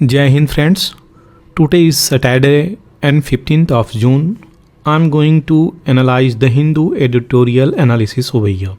Jai Hind friends, today is Saturday and 15th of June. I'm going to analyze the Hindu editorial analysis over here.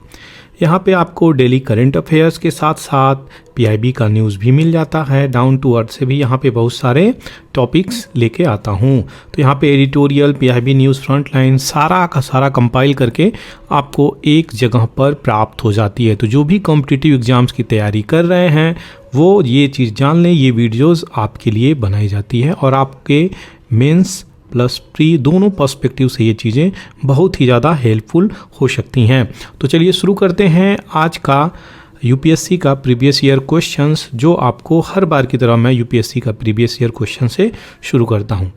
यहाँ पे आपको daily current affairs के साथ साथ PIB का news भी मिल जाता है। डाउन टू अर्थ से भी यहाँ पे बहुत सारे टॉपिक्स लेके आता हूँ। तो यहाँ पे एडिटोरियल, पीआईबी न्यूज़, फ्रंटलाइन सारा का सारा कंपाइल करके आपको एक जगह पर प्राप्त हो जाती है। तो जो भी कॉम्पिटिटिव एग्ज़ाम्स की तैयारी कर रहे हैं वो ये चीज़ जान लें, ये वीडियोज़ आपके लिए बनाई जाती है और आपके मेंस प्लस प्री दोनों पर्सपेक्टिव से ये चीज़ें बहुत ही ज़्यादा हेल्पफुल हो सकती हैं। तो चलिए शुरू करते हैं आज का यूपीएससी का प्रीवियस ईयर क्वेश्चंस, जो आपको हर बार की तरह मैं यूपीएससी का प्रीवियस ईयर क्वेश्चन से शुरू करता हूँ।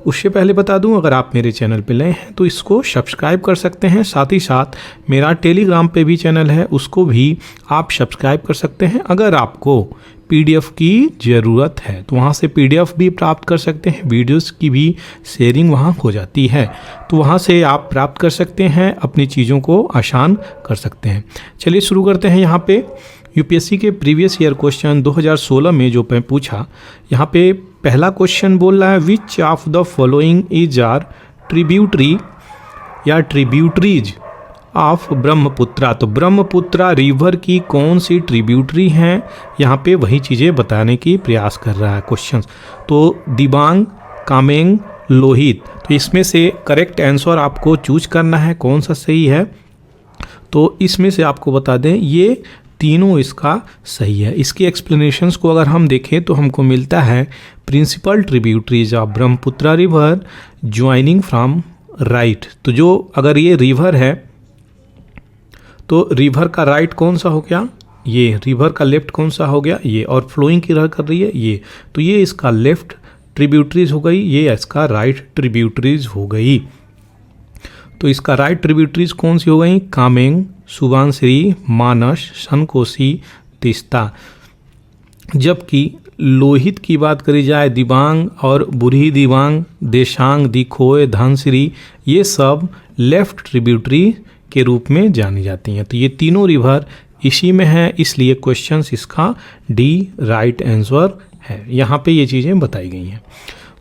उससे पहले बता दूं, अगर आप मेरे चैनल पे नए हैं तो इसको सब्सक्राइब कर सकते हैं। साथ ही साथ मेरा टेलीग्राम पे भी चैनल है, उसको भी आप सब्सक्राइब कर सकते हैं। अगर आपको पीडीएफ की ज़रूरत है तो वहाँ से पीडीएफ भी प्राप्त कर सकते हैं। वीडियोस की भी शेयरिंग वहाँ हो जाती है, तो वहाँ से आप प्राप्त कर सकते हैं, अपनी चीज़ों को आसान कर सकते हैं। चलिए शुरू करते हैं। यहाँ पे यूपीएससी के प्रीवियस ईयर क्वेश्चन 2016 में जो मैं पूछा, यहाँ पे पहला क्वेश्चन बोल रहा है which of the following is are tributary या ट्रिब्यूटरीज ऑफ ब्रह्मपुत्रा। तो ब्रह्मपुत्रा रिवर की कौन सी ट्रिब्यूटरी हैं, यहाँ पे वही चीज़ें बताने की प्रयास कर रहा है क्वेश्चन। तो दिबांग, कामेंग, लोहित। तो इसमें से करेक्ट आंसर आपको चूज करना है कौन सा सही है। तो इसमें से आपको बता दें ये तीनों इसका सही है। इसकी एक्सप्लेनेशंस को अगर हम देखें तो हमको मिलता है principal tributaries of Brahmaputra river joining from right. तो जो अगर ये रिवर है तो रिवर का राइट कौन सा हो गया, ये रिवर का लेफ्ट कौन सा हो गया, ये, और फ्लोइंग की रह कर रही है ये, तो ये इसका लेफ्ट ट्रिब्यूटरीज हो गई, ये इसका राइट ट्रिब्यूटरीज हो गई। तो इसका राइट ट्रिब्यूटरीज कौन सी हो गई, कामेंग, सुबनसिरी, मानस, सनकोसी, तीस्ता। जबकि लोहित की बात करी जाए, दिबांग और बूढ़ी दिबांग, देशांग, दिखोए, धनसिरी, ये सब लेफ्ट ट्रिब्यूटरी के रूप में जानी जाती हैं। तो ये तीनों रिवर इसी में है, इसलिए क्वेश्चंस इसका डी राइट आंसर है। यहाँ पे ये चीज़ें बताई गई हैं।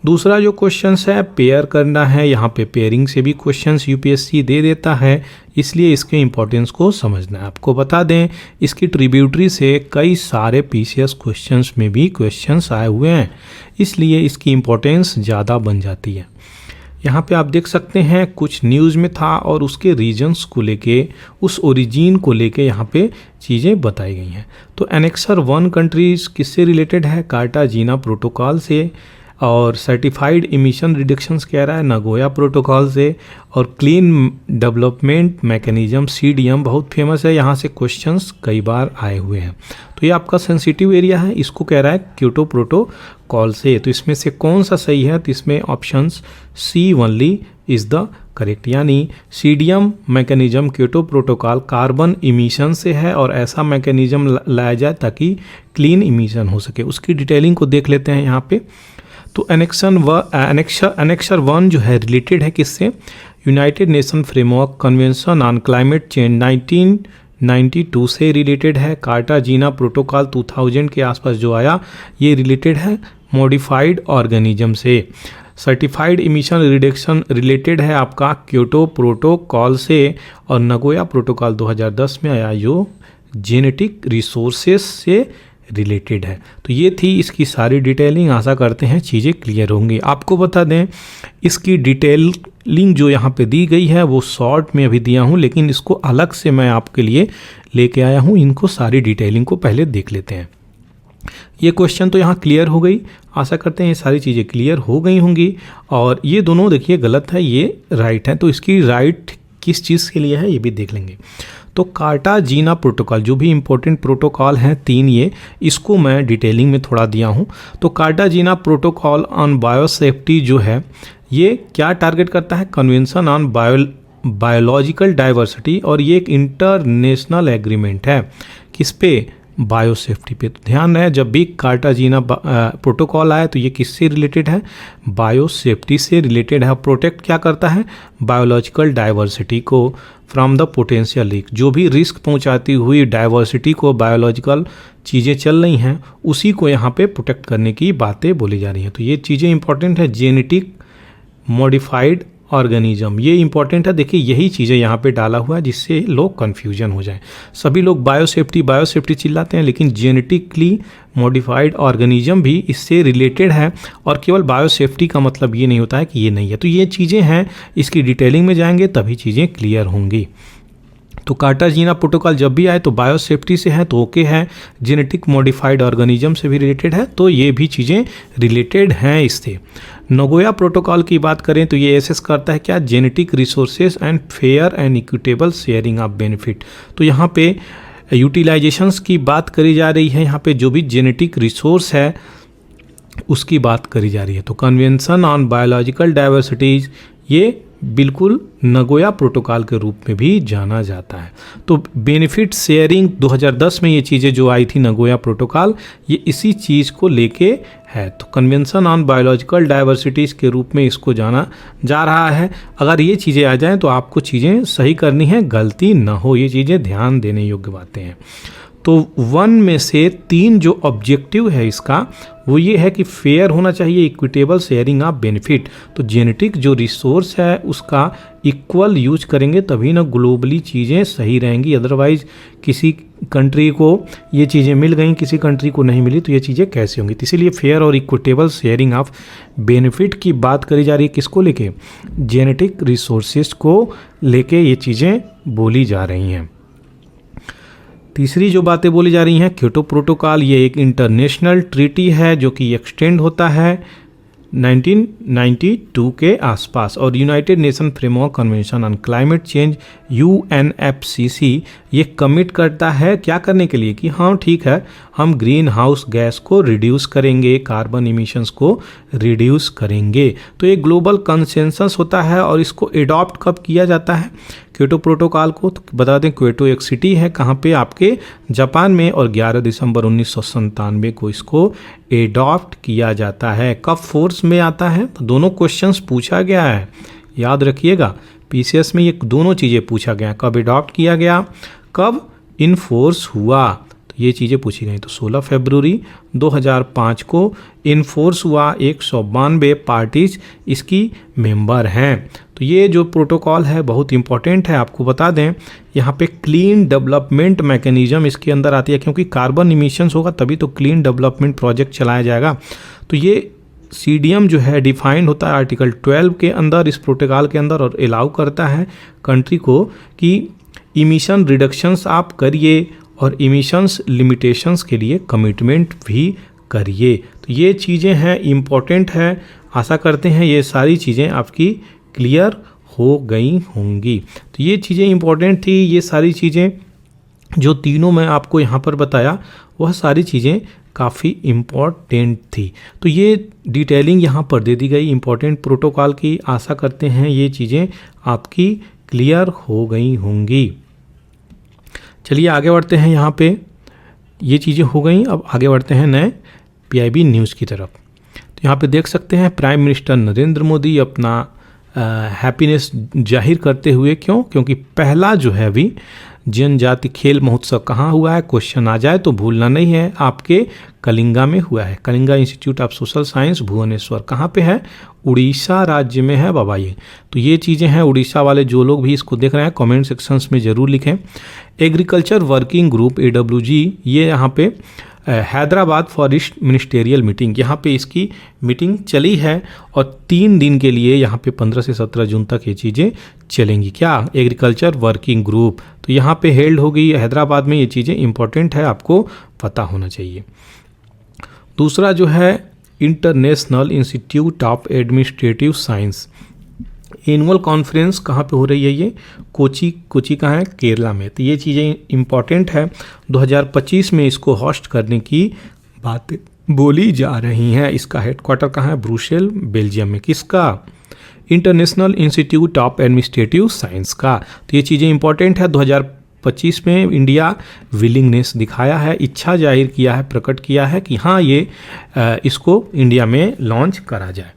दूसरा जो क्वेश्चंस है पेयर करना है, यहाँ पे पेयरिंग से भी क्वेश्चंस यूपीएससी दे देता है, इसलिए इसके इंपॉर्टेंस को समझना है। आपको बता दें इसकी ट्रिब्यूटरी से कई सारे पीसीएस क्वेश्चंस में भी क्वेश्चंस आए हुए हैं, इसलिए इसकी इंपॉर्टेंस ज़्यादा बन जाती है। यहाँ पे आप देख सकते हैं कुछ न्यूज़ में था और उसके रीजन्स को लेके, उस ओरिजिन को लेके यहाँ पे चीज़ें बताई गई हैं। तो एनेक्सर 1 कंट्रीज किससे रिलेटेड है, कार्टाजीना प्रोटोकॉल से, और सर्टिफाइड इमिशन रिडक्शंस कह रहा है नगोया प्रोटोकॉल से, और क्लीन डेवलपमेंट मैकेनिज्म सीडीएम बहुत फेमस है, यहाँ से क्वेश्चंस कई बार आए हुए हैं। तो ये आपका सेंसिटिव एरिया है, इसको कह रहा है क्योटो प्रोटोकॉल से। तो इसमें से कौन सा सही है, तो इसमें option C only is the correct, यानी CDM mechanism Kyoto protocol carbon emission से है और ऐसा मैकेनिज्म लाया जाए ताकि क्लीन इमिशन हो सके। उसकी डिटेलिंग को देख लेते हैं यहाँ पे। तो एनेक्सर 1 जो है रिलेटेड है किससे, United nation framework convention on climate change 1992 से रिलेटेड है। कार्टाजीना प्रोटोकॉल 2000 के आसपास जो आया ये रिलेटेड है मॉडिफाइड ऑर्गेनिज्म से। सर्टिफाइड इमिशन रिडक्शन रिलेटेड है आपका क्योटो प्रोटोकॉल से, और नगोया प्रोटोकॉल 2010 में आया जो जेनेटिक रिसोर्सेस से रिलेटेड है। तो ये थी इसकी सारी डिटेलिंग, आशा करते हैं चीज़ें क्लियर होंगी। आपको बता दें इसकी डिटेलिंग जो यहाँ पे दी गई है वो शॉर्ट में अभी दिया हूँ, लेकिन इसको अलग से मैं आपके लिए लेके आया हूँ। इनको सारी डिटेलिंग को पहले देख लेते हैं। ये क्वेश्चन तो यहाँ क्लियर हो गई, आशा करते हैं ये सारी चीज़ें क्लियर हो गई होंगी। और ये दोनों देखिए गलत है, ये राइट है, तो इसकी राइट किस चीज़ के लिए है ये भी देख लेंगे। तो कार्टाजीना प्रोटोकॉल जो भी इम्पोर्टेंट प्रोटोकॉल हैं 3 ये, इसको मैं डिटेलिंग में थोड़ा दिया हूँ। तो कार्टाजीना प्रोटोकॉल ऑन बायोसेफ्टी जो है ये क्या टारगेट करता है, कन्वेंशन ऑन बायोलॉजिकल डाइवर्सिटी, और ये एक इंटरनेशनल एग्रीमेंट है किस पे, बायोसेफ्टी पे। तो ध्यान रहे जब भी कार्टाजीना प्रोटोकॉल आए तो ये किससे रिलेटेड है, बायोसेफ्टी से रिलेटेड है। प्रोटेक्ट क्या करता है, बायोलॉजिकल डाइवर्सिटी को फ्रॉम द पोटेंशियल रिस्क, जो भी रिस्क पहुंचाती हुई डाइवर्सिटी को बायोलॉजिकल चीज़ें चल रही हैं उसी को यहाँ पे प्रोटेक्ट करने की बातें बोली जा रही हैं। तो ये चीज़ें इंपॉर्टेंट है। जेनेटिक मॉडिफाइड ऑर्गेनिज्म, ये इंपॉर्टेंट है। देखिए यही चीज़ें यहाँ पे डाला हुआ है जिससे लोग कन्फ्यूजन हो जाए। सभी लोग बायोसेफ्टी चिल्लाते हैं, लेकिन जेनेटिकली मॉडिफाइड ऑर्गेनिज्म भी इससे रिलेटेड है। और केवल बायोसेफ्टी का मतलब ये नहीं होता है कि ये नहीं है। तो ये चीज़ें हैं, इसकी डिटेलिंग में जाएंगे तभी चीज़ें क्लियर होंगी। तो कार्टाजीना प्रोटोकॉल जब भी आए तो बायोसेफ्टी से है तो ओके है, जेनेटिक मॉडिफाइड ऑर्गेनिज्म से भी रिलेटेड है तो ये भी चीज़ें रिलेटेड हैं इससे। नगोया प्रोटोकॉल की बात करें तो ये एसेस करता है क्या, genetic resources and fair and equitable sharing of benefit. तो यहाँ पे यूटिलाइजेशंस की बात करी जा रही है, यहाँ पे जो भी जेनेटिक रिसोर्स है उसकी बात करी जा रही है। तो कन्वेंशन ऑन बायोलॉजिकल डाइवर्सिटीज ये बिल्कुल नगोया प्रोटोकॉल के रूप में भी जाना जाता है। तो बेनिफिट शेयरिंग 2010 में ये चीज़ें जो आई थी नगोया प्रोटोकॉल, ये इसी चीज़ को लेके है। तो कन्वेंशन ऑन बायोलॉजिकल डाइवर्सिटीज़ के रूप में इसको जाना जा रहा है। अगर ये चीज़ें आ जाएं तो आपको चीज़ें सही करनी है, गलती ना हो, ये चीज़ें ध्यान देने योग्य बातें हैं। तो 1 में से 3 जो ऑब्जेक्टिव है इसका वो ये है कि फेयर होना चाहिए, इक्विटेबल शेयरिंग ऑफ बेनिफिट। तो जेनेटिक जो रिसोर्स है उसका इक्वल यूज करेंगे तभी ना ग्लोबली चीज़ें सही रहेंगी। अदरवाइज किसी कंट्री को ये चीज़ें मिल गई, किसी कंट्री को नहीं मिली तो ये चीज़ें कैसे होंगी। तो इसीलिए फेयर और इक्विटेबल शेयरिंग ऑफ बेनिफिट की बात करी जा रही है। किसको लेके, जेनेटिक रिसोर्सेज को लेके ये चीज़ें बोली जा रही हैं। तीसरी जो बातें बोली जा रही हैं, क्योटो प्रोटोकॉल, ये एक इंटरनेशनल ट्रीटी है जो कि एक्सटेंड होता है 1992 के आसपास। और United nation framework convention on climate change UNFCC ये कमिट करता है क्या करने के लिए कि हाँ ठीक है हम ग्रीन हाउस गैस को रिड्यूस करेंगे, कार्बन इमिशंस को रिड्यूस करेंगे। तो ये ग्लोबल कंसेंसस होता है और इसको एडॉप्ट कब किया जाता है क्योटो प्रोटोकॉल को। तो बता दें क्योटो एक सिटी है कहाँ पे, आपके जापान में, और 11 दिसंबर 1997 को इसको एडॉप्ट किया जाता है। कब फोर्स में आता है, तो दोनों क्वेश्चंस पूछा गया है, याद रखिएगा। PCS में ये दोनों चीज़ें पूछा गया, कब एडॉप्ट किया गया, कब इनफोर्स हुआ, तो ये चीज़ें पूछी गई। तो 16 फरवरी 2005 को इनफोर्स हुआ, 192 पार्टीज इसकी मेंबर हैं। तो ये जो प्रोटोकॉल है बहुत इंपॉर्टेंट है। आपको बता दें यहाँ पे क्लीन डेवलपमेंट मैकेनिज्म इसके अंदर आती है, क्योंकि कार्बन इमिशंस होगा तभी तो क्लीन डेवलपमेंट प्रोजेक्ट चलाया जाएगा। तो ये CDM जो है डिफाइंड होता है आर्टिकल 12 के अंदर, इस प्रोटोकॉल के अंदर, और अलाउ करता है कंट्री को कि इमिशन रिडक्शंस आप करिए और इमिशंस लिमिटेशंस के लिए कमिटमेंट भी करिए। तो ये चीज़ें हैं, इम्पॉर्टेंट है। आशा करते हैं ये सारी चीज़ें आपकी क्लियर हो गई होंगी। तो ये चीज़ें इम्पॉर्टेंट थी, ये सारी चीज़ें जो तीनों मैं आपको यहाँ पर बताया वह सारी चीज़ें काफ़ी इम्पॉर्टेंट थी। तो ये डिटेलिंग यहाँ पर दे दी गई इम्पॉर्टेंट प्रोटोकॉल की। आशा करते हैं ये चीज़ें आपकी क्लियर हो गई होंगी। चलिए आगे बढ़ते हैं। यहाँ पे ये चीज़ें हो गई, अब आगे बढ़ते हैं नए PIB न्यूज़ की तरफ। तो यहाँ पे देख सकते हैं प्राइम मिनिस्टर नरेंद्र मोदी अपना हैप्पीनेस जाहिर करते हुए, क्योंकि पहला जो है अभी जनजाति खेल महोत्सव कहाँ हुआ है, क्वेश्चन आ जाए तो भूलना नहीं है, आपके कलिंगा में हुआ है। Kalinga institute of social science Bhubaneswar कहाँ पे है, उड़ीसा राज्य में है बाबा ये। तो ये चीज़ें हैं, उड़ीसा वाले जो लोग भी इसको देख रहे हैं कमेंट सेक्शंस में ज़रूर लिखें। एग्रीकल्चर वर्किंग ग्रुप AWG ये यहाँ पे हैदराबाद फॉरेस्ट मिनिस्टेरियल मीटिंग, यहाँ पे इसकी मीटिंग चली है और 3 दिन के लिए यहाँ पे 15 से 17 जून तक ये चीज़ें चलेंगी। क्या, एग्रीकल्चर वर्किंग ग्रुप, तो यहाँ पे हेल्ड होगी हैदराबाद में। ये चीज़ें इंपॉर्टेंट है, आपको पता होना चाहिए। दूसरा जो है international institute of administrative science annual conference कहाँ पे हो रही है, ये कोची कहाँ है, केरला में। तो ये चीज़ें इंपॉर्टेंट है, 2025 में इसको होस्ट करने की बातें बोली जा रही हैं। इसका हेडक्वार्टर कहाँ है, ब्रुसेल बेल्जियम में। किसका, international institute of administrative science का। तो ये चीज़ें इंपॉर्टेंट है। 2025 में इंडिया विलिंगनेस दिखाया है, इच्छा जाहिर किया है, प्रकट किया है कि हाँ ये इसको इंडिया में लॉन्च करा जाए।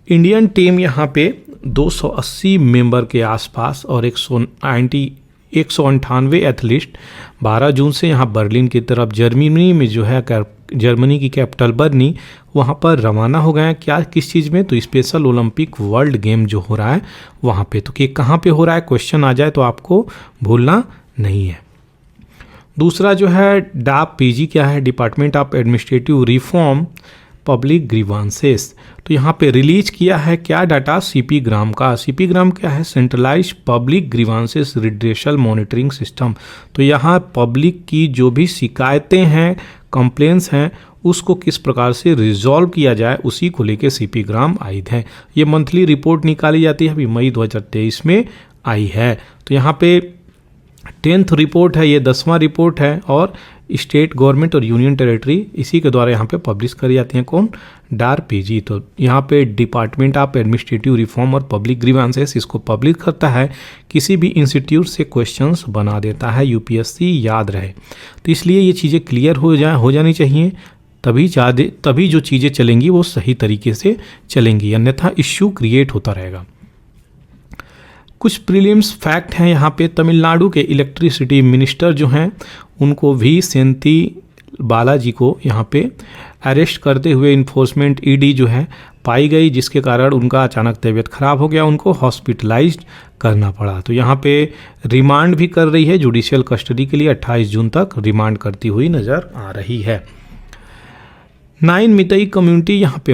इंडियन टीम यहाँ पे 280 मेंबर के आसपास और 190 198 एथलीट 12 जून से यहाँ बर्लिन की तरफ जर्मनी में जो है जर्मनी की कैपिटल बर्नी वहाँ पर रवाना हो गए हैं। क्या किस चीज़ में? तो स्पेशल ओलंपिक वर्ल्ड गेम जो हो रहा है वहाँ पे। तो कि कहाँ पे हो रहा है, क्वेश्चन आ जाए तो आपको भूलना नहीं है। दूसरा जो है डाप पीजी क्या है? Department of administrative reform public grievances. तो यहाँ पे रिलीज किया है क्या डाटा? सीपी ग्राम का। सीपी ग्राम क्या है? Centralised public grievances redressal monitoring system. तो यहाँ पब्लिक की जो भी शिकायतें हैं, कंप्लेंट्स हैं, उसको किस प्रकार से रिजॉल्व किया जाए उसी को लेके सीपी ग्राम आई है। ये मंथली रिपोर्ट निकाली जाती है, अभी मई 2023 में आई है। तो यहाँ पे 10th रिपोर्ट है, ये 10वां रिपोर्ट है और स्टेट गवर्नमेंट और यूनियन टेरिटरी इसी के द्वारा यहाँ पे पब्लिश करी जाती हैं। कौन? डार पीजी। तो यहाँ पे डिपार्टमेंट ऑफ एडमिनिस्ट्रेटिव रिफॉर्म और पब्लिक ग्रीवांसेस इसको पब्लिश करता है, किसी भी इंस्टीट्यूट से क्वेश्चंस बना देता है, यूपीएससी याद रहे। तो इसलिए ये चीज़ें क्लियर हो जानी चाहिए, तभी जो चीज़ें चलेंगी वो सही तरीके से चलेंगी, अन्यथा इश्यू क्रिएट होता रहेगा। कुछ प्रीलिम्स फैक्ट हैं यहाँ पे। तमिलनाडु के इलेक्ट्रिसिटी मिनिस्टर जो हैं उनको वी सेंती बालाजी को यहाँ पे अरेस्ट करते हुए इन्फोर्समेंट ईडी जो है पाई गई, जिसके कारण उनका अचानक तबीयत खराब हो गया, उनको हॉस्पिटलाइज्ड करना पड़ा। तो यहाँ पे रिमांड भी कर रही है जुडिशियल कस्टडी के लिए, 28 जून तक रिमांड करती हुई नज़र आ रही है। 9 मितई कम्युनिटी यहाँ पे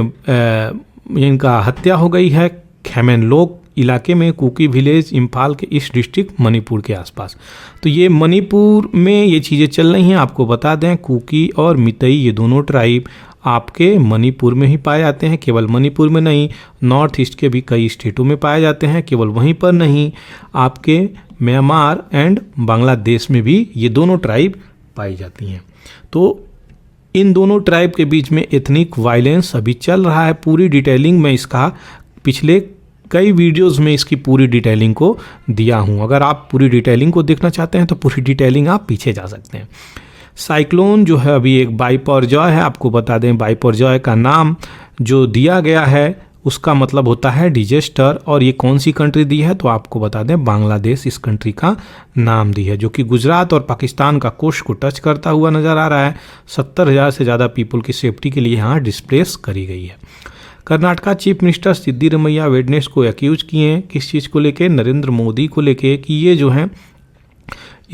इनका हत्या हो गई है खेमेनलोक इलाके में, कुकी विलेज, इम्फाल के ईस्ट डिस्ट्रिक्ट, मणिपुर के आसपास। तो ये मणिपुर में ये चीज़ें चल रही हैं। आपको बता दें कुकी और मितई ये दोनों ट्राइब आपके मणिपुर में ही पाए जाते हैं। केवल मणिपुर में नहीं, नॉर्थ ईस्ट के भी कई स्टेटों में पाए जाते हैं। केवल वहीं पर नहीं, आपके म्यांमार एंड बांग्लादेश में भी ये दोनों ट्राइब पाई जाती हैं। तो इन दोनों ट्राइब के बीच में एथनिक वायलेंस अभी चल रहा है। पूरी डिटेलिंग में इसका पिछले कई वीडियोस में इसकी पूरी डिटेलिंग को दिया हूँ। अगर आप पूरी डिटेलिंग को देखना चाहते हैं तो पूरी डिटेलिंग आप पीछे जा सकते हैं। साइक्लोन जो है अभी एक बाइपरजॉय है। आपको बता दें बाइपरजॉय का नाम जो दिया गया है उसका मतलब होता है डिजास्टर, और ये कौन सी कंट्री दी है तो आपको बता दें बांग्लादेश इस कंट्री का नाम दी है, जो कि गुजरात और पाकिस्तान का कोस्ट को टच करता हुआ नज़र आ रहा है। 70,000 से ज़्यादा पीपल की सेफ्टी के लिए यहाँ डिस्प्लेस करी गई है। कर्नाटका चीफ मिनिस्टर सिद्धिरमैया वेडनेस को एक्यूज किए हैं किस चीज़ को लेके? नरेंद्र मोदी को लेके, कि ये जो हैं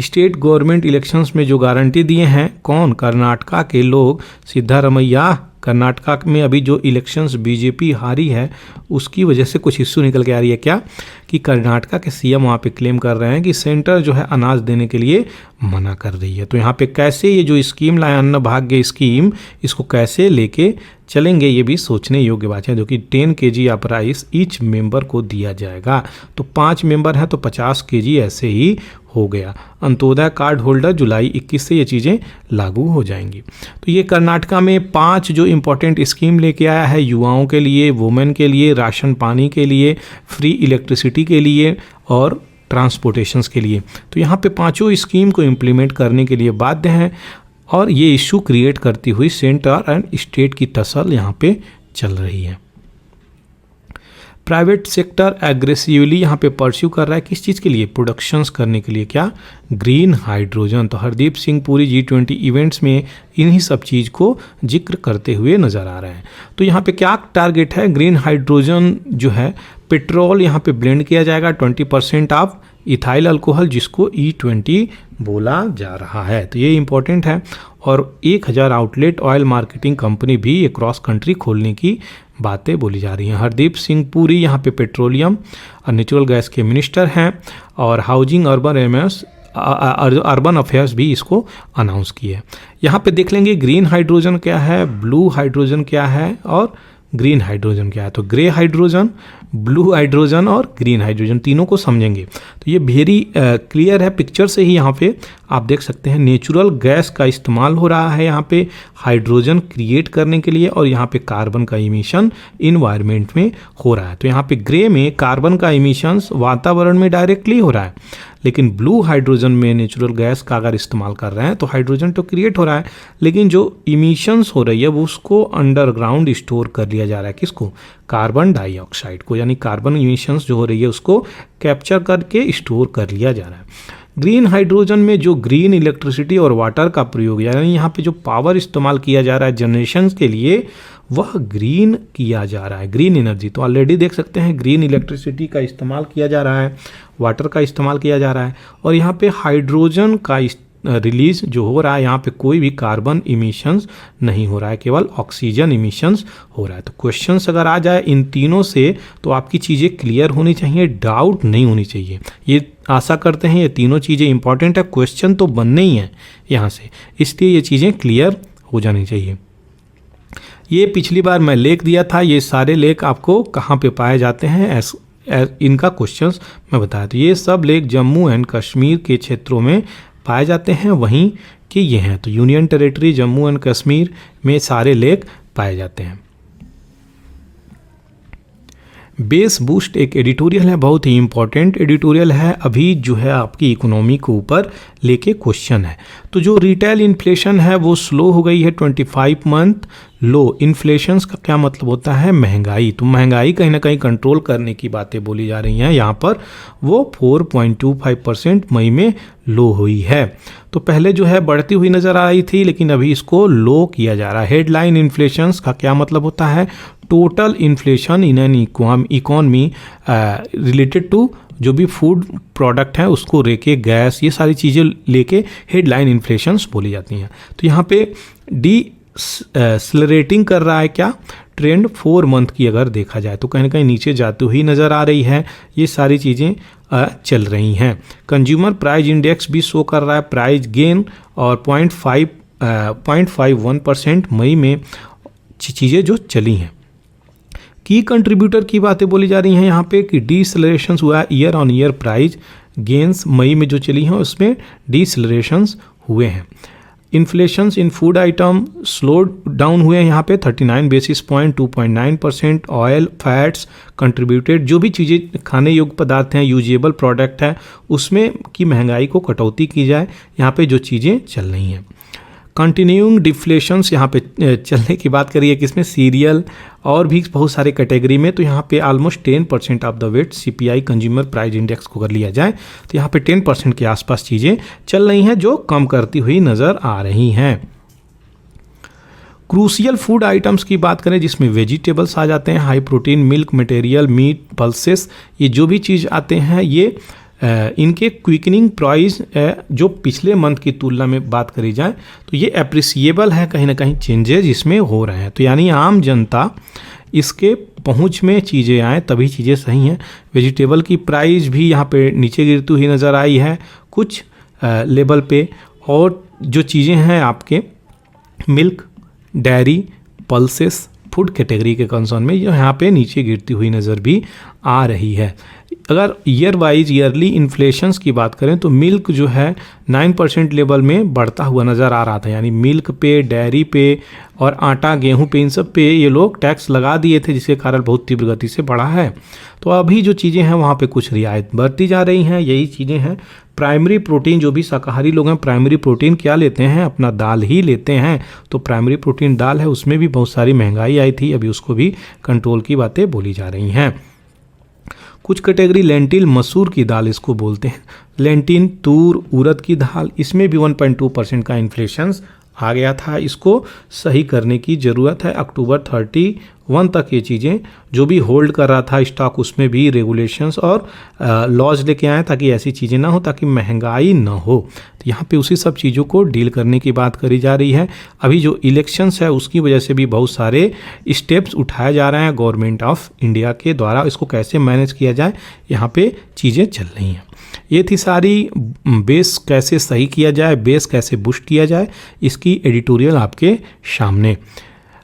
स्टेट गवर्नमेंट इलेक्शंस में जो गारंटी दिए हैं, कौन? कर्नाटका के लोग। सिद्धारमैया कर्नाटका में अभी जो इलेक्शंस बीजेपी हारी है उसकी वजह से कुछ इश्यू निकल के आ रही है क्या, कि कर्नाटका के सीएम वहाँ पे क्लेम कर रहे हैं कि सेंटर जो है अनाज देने के लिए मना कर रही है। तो यहाँ पे कैसे ये जो स्कीम लाए अन्न भाग्य स्कीम, इसको कैसे लेके चलेंगे ये भी सोचने योग्य बात है, जो कि 10 kg of rice each member को दिया जाएगा। तो 5 मेंबर हैं तो 50 kg ऐसे ही हो गया। अंत्योदय कार्ड होल्डर जुलाई 21 से ये चीज़ें लागू हो जाएंगी। तो ये कर्नाटका में 5 जो इम्पोर्टेंट स्कीम लेके आया है युवाओं के लिए, वुमेन के लिए, राशन पानी के लिए, फ्री इलेक्ट्रिसिटी के लिए और ट्रांसपोर्टेशंस के लिए। तो यहाँ पे 5 स्कीम को इम्प्लीमेंट करने के लिए बाध्य हैं, और ये इशू क्रिएट करती हुई सेंटर एंड स्टेट की टसल यहाँ पे चल रही है। प्राइवेट सेक्टर एग्रेसिवली यहाँ पे परस्यू कर रहा है किस चीज़ के लिए? प्रोडक्शंस करने के लिए। क्या? Green hydrogen. तो हरदीप सिंह पुरी G20 इवेंट्स में इन्हीं सब चीज़ को जिक्र करते हुए नज़र आ रहे हैं। तो यहाँ पे क्या टारगेट है? ग्रीन हाइड्रोजन जो है पेट्रोल यहाँ पे ब्लेंड किया जाएगा 20% ऑफ इथाइल अल्कोहल, जिसको E20 बोला जा रहा है। तो ये इंपॉर्टेंट है। और 1000 आउटलेट ऑयल मार्केटिंग कंपनी भी ये क्रॉस कंट्री खोलने की बातें बोली जा रही हैं। हरदीप सिंह पुरी यहाँ पे पेट्रोलियम और नेचुरल गैस के मिनिस्टर हैं, और हाउसिंग अर्बन अफेयर्स भी इसको अनाउंस किए। यहाँ पे देख लेंगे ग्रीन हाइड्रोजन क्या है, ब्लू हाइड्रोजन क्या है और ग्रीन हाइड्रोजन क्या है। तो ग्रे हाइड्रोजन, ब्लू हाइड्रोजन और ग्रीन हाइड्रोजन तीनों को समझेंगे तो ये वेरी क्लियर है। पिक्चर से ही यहाँ पे आप देख सकते हैं नेचुरल गैस का इस्तेमाल हो रहा है यहाँ पे हाइड्रोजन क्रिएट करने के लिए, और यहाँ पे कार्बन का इमिशन इन्वायरमेंट में हो रहा है। तो यहाँ पे ग्रे में कार्बन का इमिशंस वातावरण में डायरेक्टली हो रहा है, लेकिन ब्लू हाइड्रोजन में नेचुरल गैस का अगर इस्तेमाल कर रहे हैं तो हाइड्रोजन तो क्रिएट हो रहा है, लेकिन जो इमिशंस हो रही है वो उसको अंडरग्राउंड स्टोर कर लिया जा रहा है। किसको? कार्बन डाइऑक्साइड को, यानी कार्बन इमिशंस जो हो रही है उसको कैप्चर करके स्टोर कर लिया जा रहा है। ग्रीन हाइड्रोजन में जो ग्रीन इलेक्ट्रिसिटी और वाटर का प्रयोग, यानी यहाँ पे जो पावर इस्तेमाल किया जा रहा है जनरेशन के लिए, वह ग्रीन किया जा रहा है, ग्रीन एनर्जी। तो ऑलरेडी देख सकते हैं ग्रीन इलेक्ट्रिसिटी का इस्तेमाल किया जा रहा है, वाटर का इस्तेमाल किया जा रहा है, और यहाँ पे हाइड्रोजन का रिलीज जो हो रहा है, यहाँ पे कोई भी कार्बन इमिशंस नहीं हो रहा है, केवल ऑक्सीजन इमिशंस हो रहा है। तो क्वेश्चंस अगर आ जाए इन तीनों से तो आपकी चीज़ें क्लियर होनी चाहिए, डाउट नहीं होनी चाहिए। ये आशा करते हैं ये तीनों चीज़ें इंपॉर्टेंट है, क्वेश्चन तो बनने ही हैं यहाँ से, इसलिए ये चीज़ें क्लियर हो जानी चाहिए। ये पिछली बार मैं लेख दिया था, ये सारे लेख आपको कहाँ पे पाए जाते हैं, इनका क्वेश्चंस मैं बताया। तो ये सब लेख जम्मू एंड कश्मीर के क्षेत्रों में पाए जाते हैं, वहीं के ये हैं। तो union territory Jammu and Kashmir में सारे लेख पाए जाते हैं। बेस बूस्ट एक एडिटोरियल है, बहुत ही इंपॉर्टेंट एडिटोरियल है, अभी जो है आपकी इकोनॉमी को ऊपर लेके क्वेश्चन है। तो जो रिटेल इन्फ्लेशन है वो स्लो हो गई है, 25 मंथ लो। इन्फ्लेशंस का क्या मतलब होता है, महंगाई। तो महंगाई कहीं ना कहीं कंट्रोल करने की बातें बोली जा रही हैं यहाँ पर, वो 4.25% मई में लो हुई है। तो पहले जो है बढ़ती हुई नज़र आ रही थी, लेकिन अभी इसको लो किया जा रहा है। हेडलाइन इन्फ्लेशंस का क्या मतलब होता है, total inflation in an economy related to जो भी फूड प्रोडक्ट है उसको लेके, गैस, ये सारी चीज़ें लेके हेडलाइन इन्फ्लेशंस बोली जाती हैं। तो यहाँ पे एक्सेलरेटिंग कर रहा है क्या ट्रेंड, 4 मंथ की अगर देखा जाए तो कहीं ना कहीं नीचे जाती हुई नज़र आ रही है। ये सारी चीज़ें चल रही हैं। कंज्यूमर प्राइस इंडेक्स भी शो कर रहा है प्राइस गेन, और 0.51% मई में चीज़ें जो चली हैं। की कंट्रीब्यूटर की बातें बोली जा रही हैं यहाँ पे कि डीसेलरेशन हुआ है, year on year price gains मई में जो चली हैं उसमें डीसेलरेशंस हुए हैं। Inflations in food item slow down हुए हैं यहाँ पे 39 basis point, 2.9%। Oil fats contributed, जो भी चीज़ें खाने योग्य पदार्थ हैं, यूजेबल प्रोडक्ट है, उसमें की महंगाई को कटौती की जाए, यहाँ पे जो चीज़ें चल रही हैं। कंटिन्यूइंग डिफ्लेशंस यहाँ पे चलने की बात करिए किसमें, सीरियल और भी बहुत सारे कैटेगरी में। तो यहाँ पे almost 10% of the weight CPI consumer price index को अगर लिया जाए तो यहाँ पे 10% के आसपास चीज़ें चल रही हैं जो कम करती हुई नज़र आ रही हैं। क्रूशियल फूड आइटम्स की बात करें जिसमें वेजिटेबल्स आ जाते हैं, high protein milk material, meat, pulses, ये जो भी चीज़ आते हैं ये इनके क्विकनिंग प्राइस जो पिछले मंथ की तुलना में बात करी जाए तो ये अप्रिसिएबल है, कहीं ना कहीं चेंजेज इसमें हो रहे हैं। तो यानी आम जनता इसके पहुंच में चीज़ें आएँ तभी चीज़ें सही हैं। वेजिटेबल की प्राइस भी यहाँ पे नीचे गिरती हुई नज़र आई है कुछ लेवल पे, और जो चीज़ें हैं आपके milk, dairy, pulses, food category के कंसर्न में यहाँ पे नीचे गिरती हुई नज़र भी आ रही है। अगर ईयर वाइज ईयरली इन्फ्लेशंस की बात करें तो मिल्क जो है 9% लेवल में बढ़ता हुआ नज़र आ रहा था, यानी मिल्क पे, डेयरी पे और आटा, गेहूं पे, इन सब पे ये लोग टैक्स लगा दिए थे, जिसके कारण बहुत तीव्र गति से बढ़ा है। तो अभी जो चीज़ें हैं वहाँ पे कुछ रियायत बढ़ती जा रही हैं, यही चीज़ें हैं। प्राइमरी प्रोटीन, जो भी शाकाहारी लोग हैं प्राइमरी प्रोटीन क्या लेते हैं, अपना दाल ही लेते हैं। तो प्राइमरी प्रोटीन दाल है, उसमें भी बहुत सारी महंगाई आई थी, अभी उसको भी कंट्रोल की बातें बोली जा रही हैं। कुछ कैटेगरी लेंटिल, मसूर की दाल इसको बोलते हैं, लेंटिन, तूर, उड़द की दाल, इसमें भी 1.2% का इन्फ्लेशन आ गया था। इसको सही करने की ज़रूरत है। अक्टूबर 31 तक ये चीज़ें जो भी होल्ड कर रहा था स्टॉक, उसमें भी रेगुलेशंस और लॉज लेके आए ताकि ऐसी चीज़ें ना हो, ताकि महंगाई ना हो। तो यहाँ पे उसी सब चीज़ों को डील करने की बात करी जा रही है। अभी जो इलेक्शंस है उसकी वजह से भी बहुत सारे स्टेप्स उठाए जा रहे हैं गवर्नमेंट ऑफ इंडिया के द्वारा, इसको कैसे मैनेज किया जाए यहाँ पे चीज़ें चल रही हैं। ये थी सारी बेस कैसे सही किया जाए, बेस कैसे बूस्ट किया जाए, इसकी एडिटोरियल आपके सामने।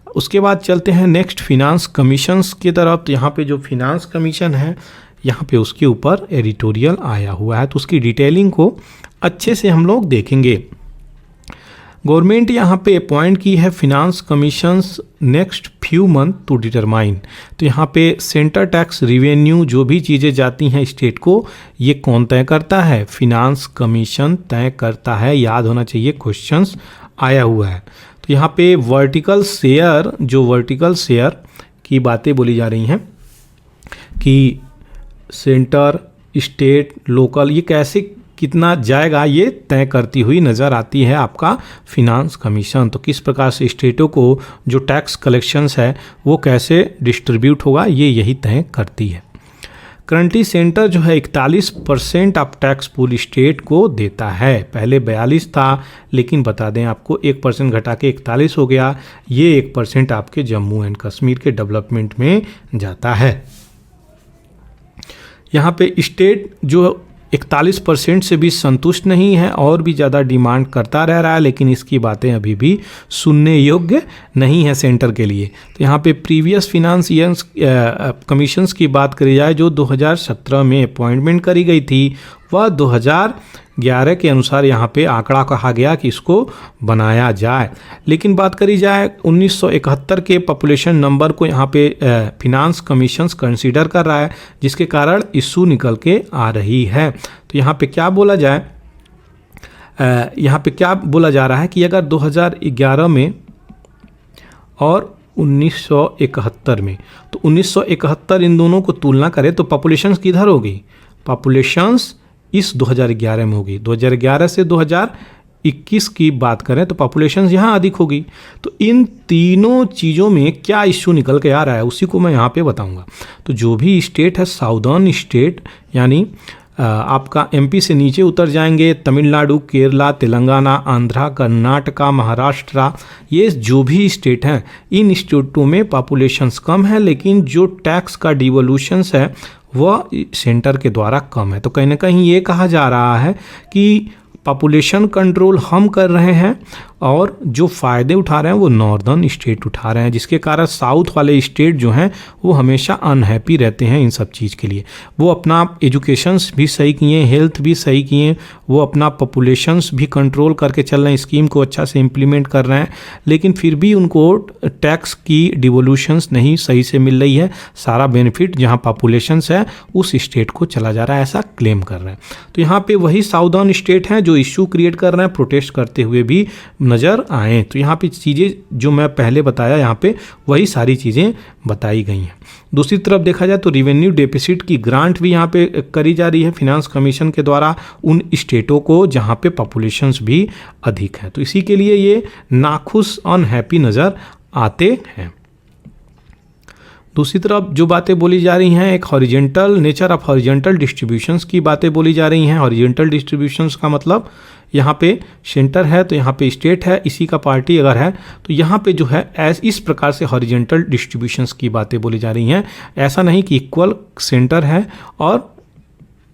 उसके बाद चलते हैं नेक्स्ट फिनांस कमीशंस की तरफ। तो यहाँ पे जो फिनांस कमीशन है यहाँ पे उसके ऊपर एडिटोरियल आया हुआ है, तो उसकी डिटेलिंग को अच्छे से हम लोग देखेंगे। गवर्नमेंट यहाँ पे अपॉइंट की है finance commissions next few month to determine. तो यहाँ पे सेंटर टैक्स रिवेन्यू जो भी चीज़ें जाती हैं स्टेट को, ये कौन तय करता है, फिनांस कमीशन तय करता है। याद होना चाहिए, क्वेश्चंस आया हुआ है। तो यहाँ पे वर्टिकल शेयर, जो वर्टिकल शेयर की बातें बोली जा रही हैं कि सेंटर, स्टेट, लोकल, ये कैसे कितना जाएगा ये तय करती हुई नज़र आती है आपका फिनांस कमीशन। तो किस प्रकार से स्टेटों को जो टैक्स कलेक्शंस है वो कैसे डिस्ट्रीब्यूट होगा ये यही तय करती है। करंटली सेंटर जो है 41% ऑफ टैक्स पूल स्टेट को देता है। पहले 42 था, लेकिन बता दें आपको 1% घटा के 41 हो गया। ये 1% आपके जम्मू एंड कश्मीर के डेवलपमेंट में जाता है। यहाँ पे स्टेट जो 41% से भी संतुष्ट नहीं है और भी ज़्यादा डिमांड करता रह रहा है, लेकिन इसकी बातें अभी भी सुनने योग्य नहीं है सेंटर के लिए। तो यहाँ पे प्रीवियस फिनांस ईयर्स कमीशंस की बात करी जाए जो 2017 में अपॉइंटमेंट करी गई थी, वह 2011 के अनुसार यहाँ पे आंकड़ा कहा गया कि इसको बनाया जाए। लेकिन बात करी जाए 1971 के पॉपुलेशन नंबर को यहाँ पे फिनांस कमीशंस कंसीडर कर रहा है, जिसके कारण इशू निकल के आ रही है। तो यहाँ पे क्या बोला जाए, यहाँ पे क्या बोला जा रहा है कि अगर 2011 में और 1971 में, तो 1971 इन दोनों को तुलना करें तो पॉपुलेशंस किधर होगी, पॉपुलेशंस इस 2011 में होगी। 2011 से 2021 की बात करें तो पॉपुलेशन यहाँ अधिक होगी। तो इन तीनों चीज़ों में क्या इश्यू निकल के आ रहा है उसी को मैं यहाँ पे बताऊँगा। तो जो भी स्टेट है साउदर्न स्टेट, यानी आपका एमपी से नीचे उतर जाएंगे, तमिलनाडु, केरला, तेलंगाना, आंध्रा, कर्नाटका, महाराष्ट्र, ये जो भी स्टेट हैं इन स्टेटों में पॉपुलेशंस कम है, लेकिन जो टैक्स का डिवोल्यूशंस है वह सेंटर के द्वारा कम है। तो कहीं ना कहीं ये कहा जा रहा है कि पॉपुलेशन कंट्रोल हम कर रहे हैं और जो फ़ायदे उठा रहे हैं वो नॉर्दर्न स्टेट उठा रहे हैं, जिसके कारण साउथ वाले स्टेट जो हैं वो हमेशा अनहैप्पी रहते हैं इन सब चीज़ के लिए। वो अपना एजुकेशंस भी सही किए, हेल्थ भी सही किए, वो अपना पॉपुलेशंस भी कंट्रोल करके चल रहे हैं, स्कीम को अच्छा से इम्प्लीमेंट कर रहे हैं, लेकिन फिर भी उनको टैक्स की डिवोल्यूशंस नहीं सही से मिल रही है। सारा बेनिफिट जहाँ पॉपुलेशंस है उस स्टेट को चला जा रहा है, ऐसा क्लेम कर रहे हैं। तो यहाँ पे वही साउदर्न स्टेट हैं जो इशू क्रिएट कर रहे हैं, प्रोटेस्ट करते हुए भी नज़र आए। तो यहाँ पे चीज़ें जो मैं पहले बताया यहाँ पे वही सारी चीज़ें बताई गई हैं। दूसरी तरफ देखा जाए तो रिवेन्यू डेफिसिट की ग्रांट भी यहाँ पे करी जा रही है फिनांस कमीशन के द्वारा उन स्टेटों को जहाँ पे पॉपुलेशंस भी अधिक है। तो इसी के लिए ये नाखुश अनहैप्पी नज़र आते हैं। दूसरी तरफ जो बातें बोली जा रही हैं, एक horizontal nature of horizontal distributions की बातें बोली जा रही हैं। हॉरिजेंटल डिस्ट्रीब्यूशंस का मतलब यहाँ पे सेंटर है तो यहाँ पे स्टेट है, इसी का पार्टी अगर है तो यहाँ पे जो है इस प्रकार से हॉरिजेंटल डिस्ट्रीब्यूशंस की बातें बोली जा रही हैं। ऐसा नहीं कि इक्वल सेंटर है और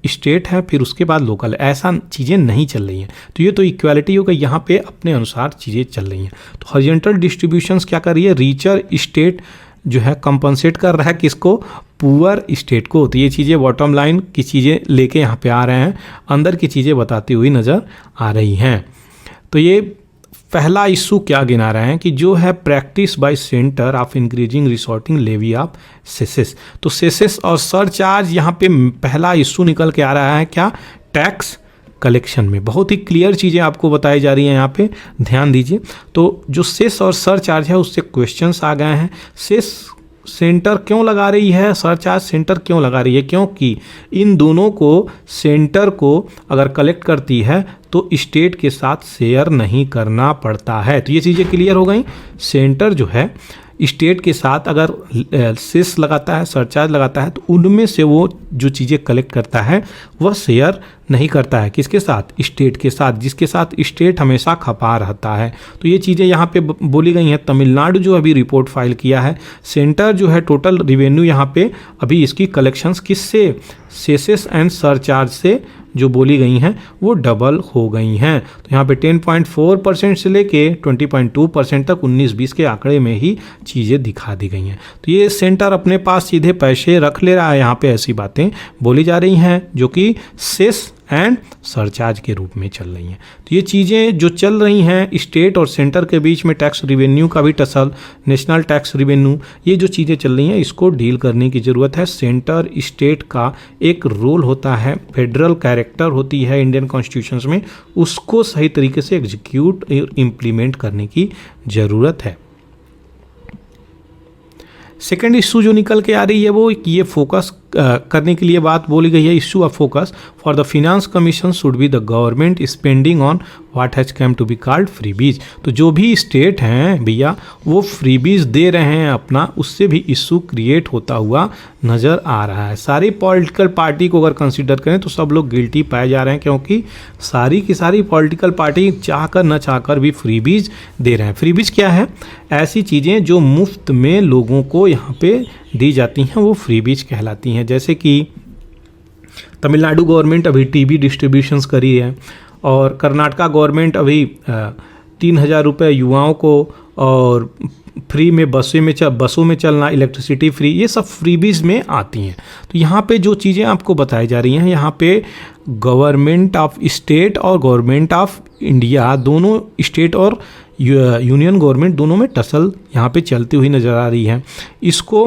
स्टेट है फिर उसके बाद लोकल है, ऐसा चीज़ें नहीं चल रही हैं। तो ये तो इक्वालिटी होगा, यहाँ पे अपने अनुसार चीज़ें चल रही हैं। तो हॉरिजेंटल डिस्ट्रीब्यूशंस क्या कर रही है, रीचर स्टेट जो है कंपनसेट कर रहा है किसको, पुअर स्टेट को। तो ये चीज़ें बॉटम लाइन की चीज़ें लेके यहाँ पे आ रहे हैं, अंदर की चीज़ें बताती हुई नज़र आ रही हैं। तो ये पहला इशू क्या गिना रहे हैं कि जो है practice by centre of increasing resorting levy of cesses. तो सेसेस और सरचार्ज यहाँ पे पहला इशू निकल के आ रहा है, क्या, टैक्स कलेक्शन में। बहुत ही क्लियर चीज़ें आपको बताई जा रही हैं, यहाँ पे ध्यान दीजिए। तो जो सेस और सरचार्ज है उससे क्वेश्चंस आ गए हैं। सेस सेंटर क्यों लगा रही है, सरचार्ज सेंटर क्यों लगा रही है, क्योंकि इन दोनों को सेंटर को अगर कलेक्ट करती है तो स्टेट के साथ शेयर नहीं करना पड़ता है। तो ये चीज़ें क्लियर हो गई। सेंटर जो है स्टेट के साथ अगर सेस लगाता है, सरचार्ज लगाता है, तो उनमें से वो जो चीज़ें कलेक्ट करता है वह शेयर नहीं करता है किसके साथ, स्टेट के साथ, जिसके साथ स्टेट हमेशा खपा रहता है। तो ये चीज़ें यहाँ पे बोली गई हैं। तमिलनाडु जो अभी रिपोर्ट फाइल किया है, सेंटर जो है टोटल रिवेन्यू यहाँ पे अभी इसकी कलेक्शंस किससे, सेसेस एंड सरचार्ज से जो बोली गई हैं वो डबल हो गई हैं। तो यहाँ पे 10.4% से लेके 20.2% तक 19-20 के आंकड़े में ही चीज़ें दिखा दी गई हैं। तो ये सेंटर अपने पास सीधे पैसे रख ले रहा है, यहाँ पे ऐसी बातें बोली जा रही हैं जो कि सेस एंड सरचार्ज के रूप में चल रही हैं। तो ये चीज़ें जो चल रही हैं स्टेट और सेंटर के बीच में, टैक्स रिवेन्यू का भी टसल, नेशनल टैक्स रिवेन्यू, ये जो चीज़ें चल रही हैं इसको डील करने की ज़रूरत है। सेंटर स्टेट का एक रोल होता है, फेडरल कैरेक्टर होती है इंडियन कॉन्स्टिट्यूशन में, उसको सही तरीके से एग्जीक्यूट इम्प्लीमेंट करने की ज़रूरत है। सेकेंड इशू जो निकल के आ रही है वो ये फोकस करने के लिए बात बोली गई है। Issue of focus for the finance commission should be the government spending on what has come to be called freebies. तो जो भी स्टेट हैं भैया वो फ्रीबीज दे रहे हैं अपना, उससे भी इशू क्रिएट होता हुआ नज़र आ रहा है। सारी पॉलिटिकल पार्टी को अगर कंसिडर करें तो सब लोग गिल्टी पाए जा रहे हैं, क्योंकि सारी की सारी पॉलिटिकल पार्टी चाहकर न चाहकर भी फ्रीबीज दे रहे हैं। फ्रीबीज क्या है? ऐसी चीज़ें जो मुफ्त में लोगों को यहाँ पे दी जाती हैं वो फ्रीबीज कहलाती हैं। जैसे कि तमिलनाडु गवर्नमेंट अभी टीवी डिस्ट्रीब्यूशंस करी है, और कर्नाटका गवर्नमेंट अभी 3,000 रुपये युवाओं को और फ्री में बसों में चलना, इलेक्ट्रिसिटी फ्री, ये सब फ्रीबीज में आती हैं। तो यहाँ पे जो चीज़ें आपको बताई जा रही हैं, यहाँ पे गवर्नमेंट ऑफ स्टेट और गवर्नमेंट ऑफ इंडिया दोनों, स्टेट और यूनियन गवर्नमेंट दोनों में टसल यहाँ पे चलती हुई नज़र आ रही है। इसको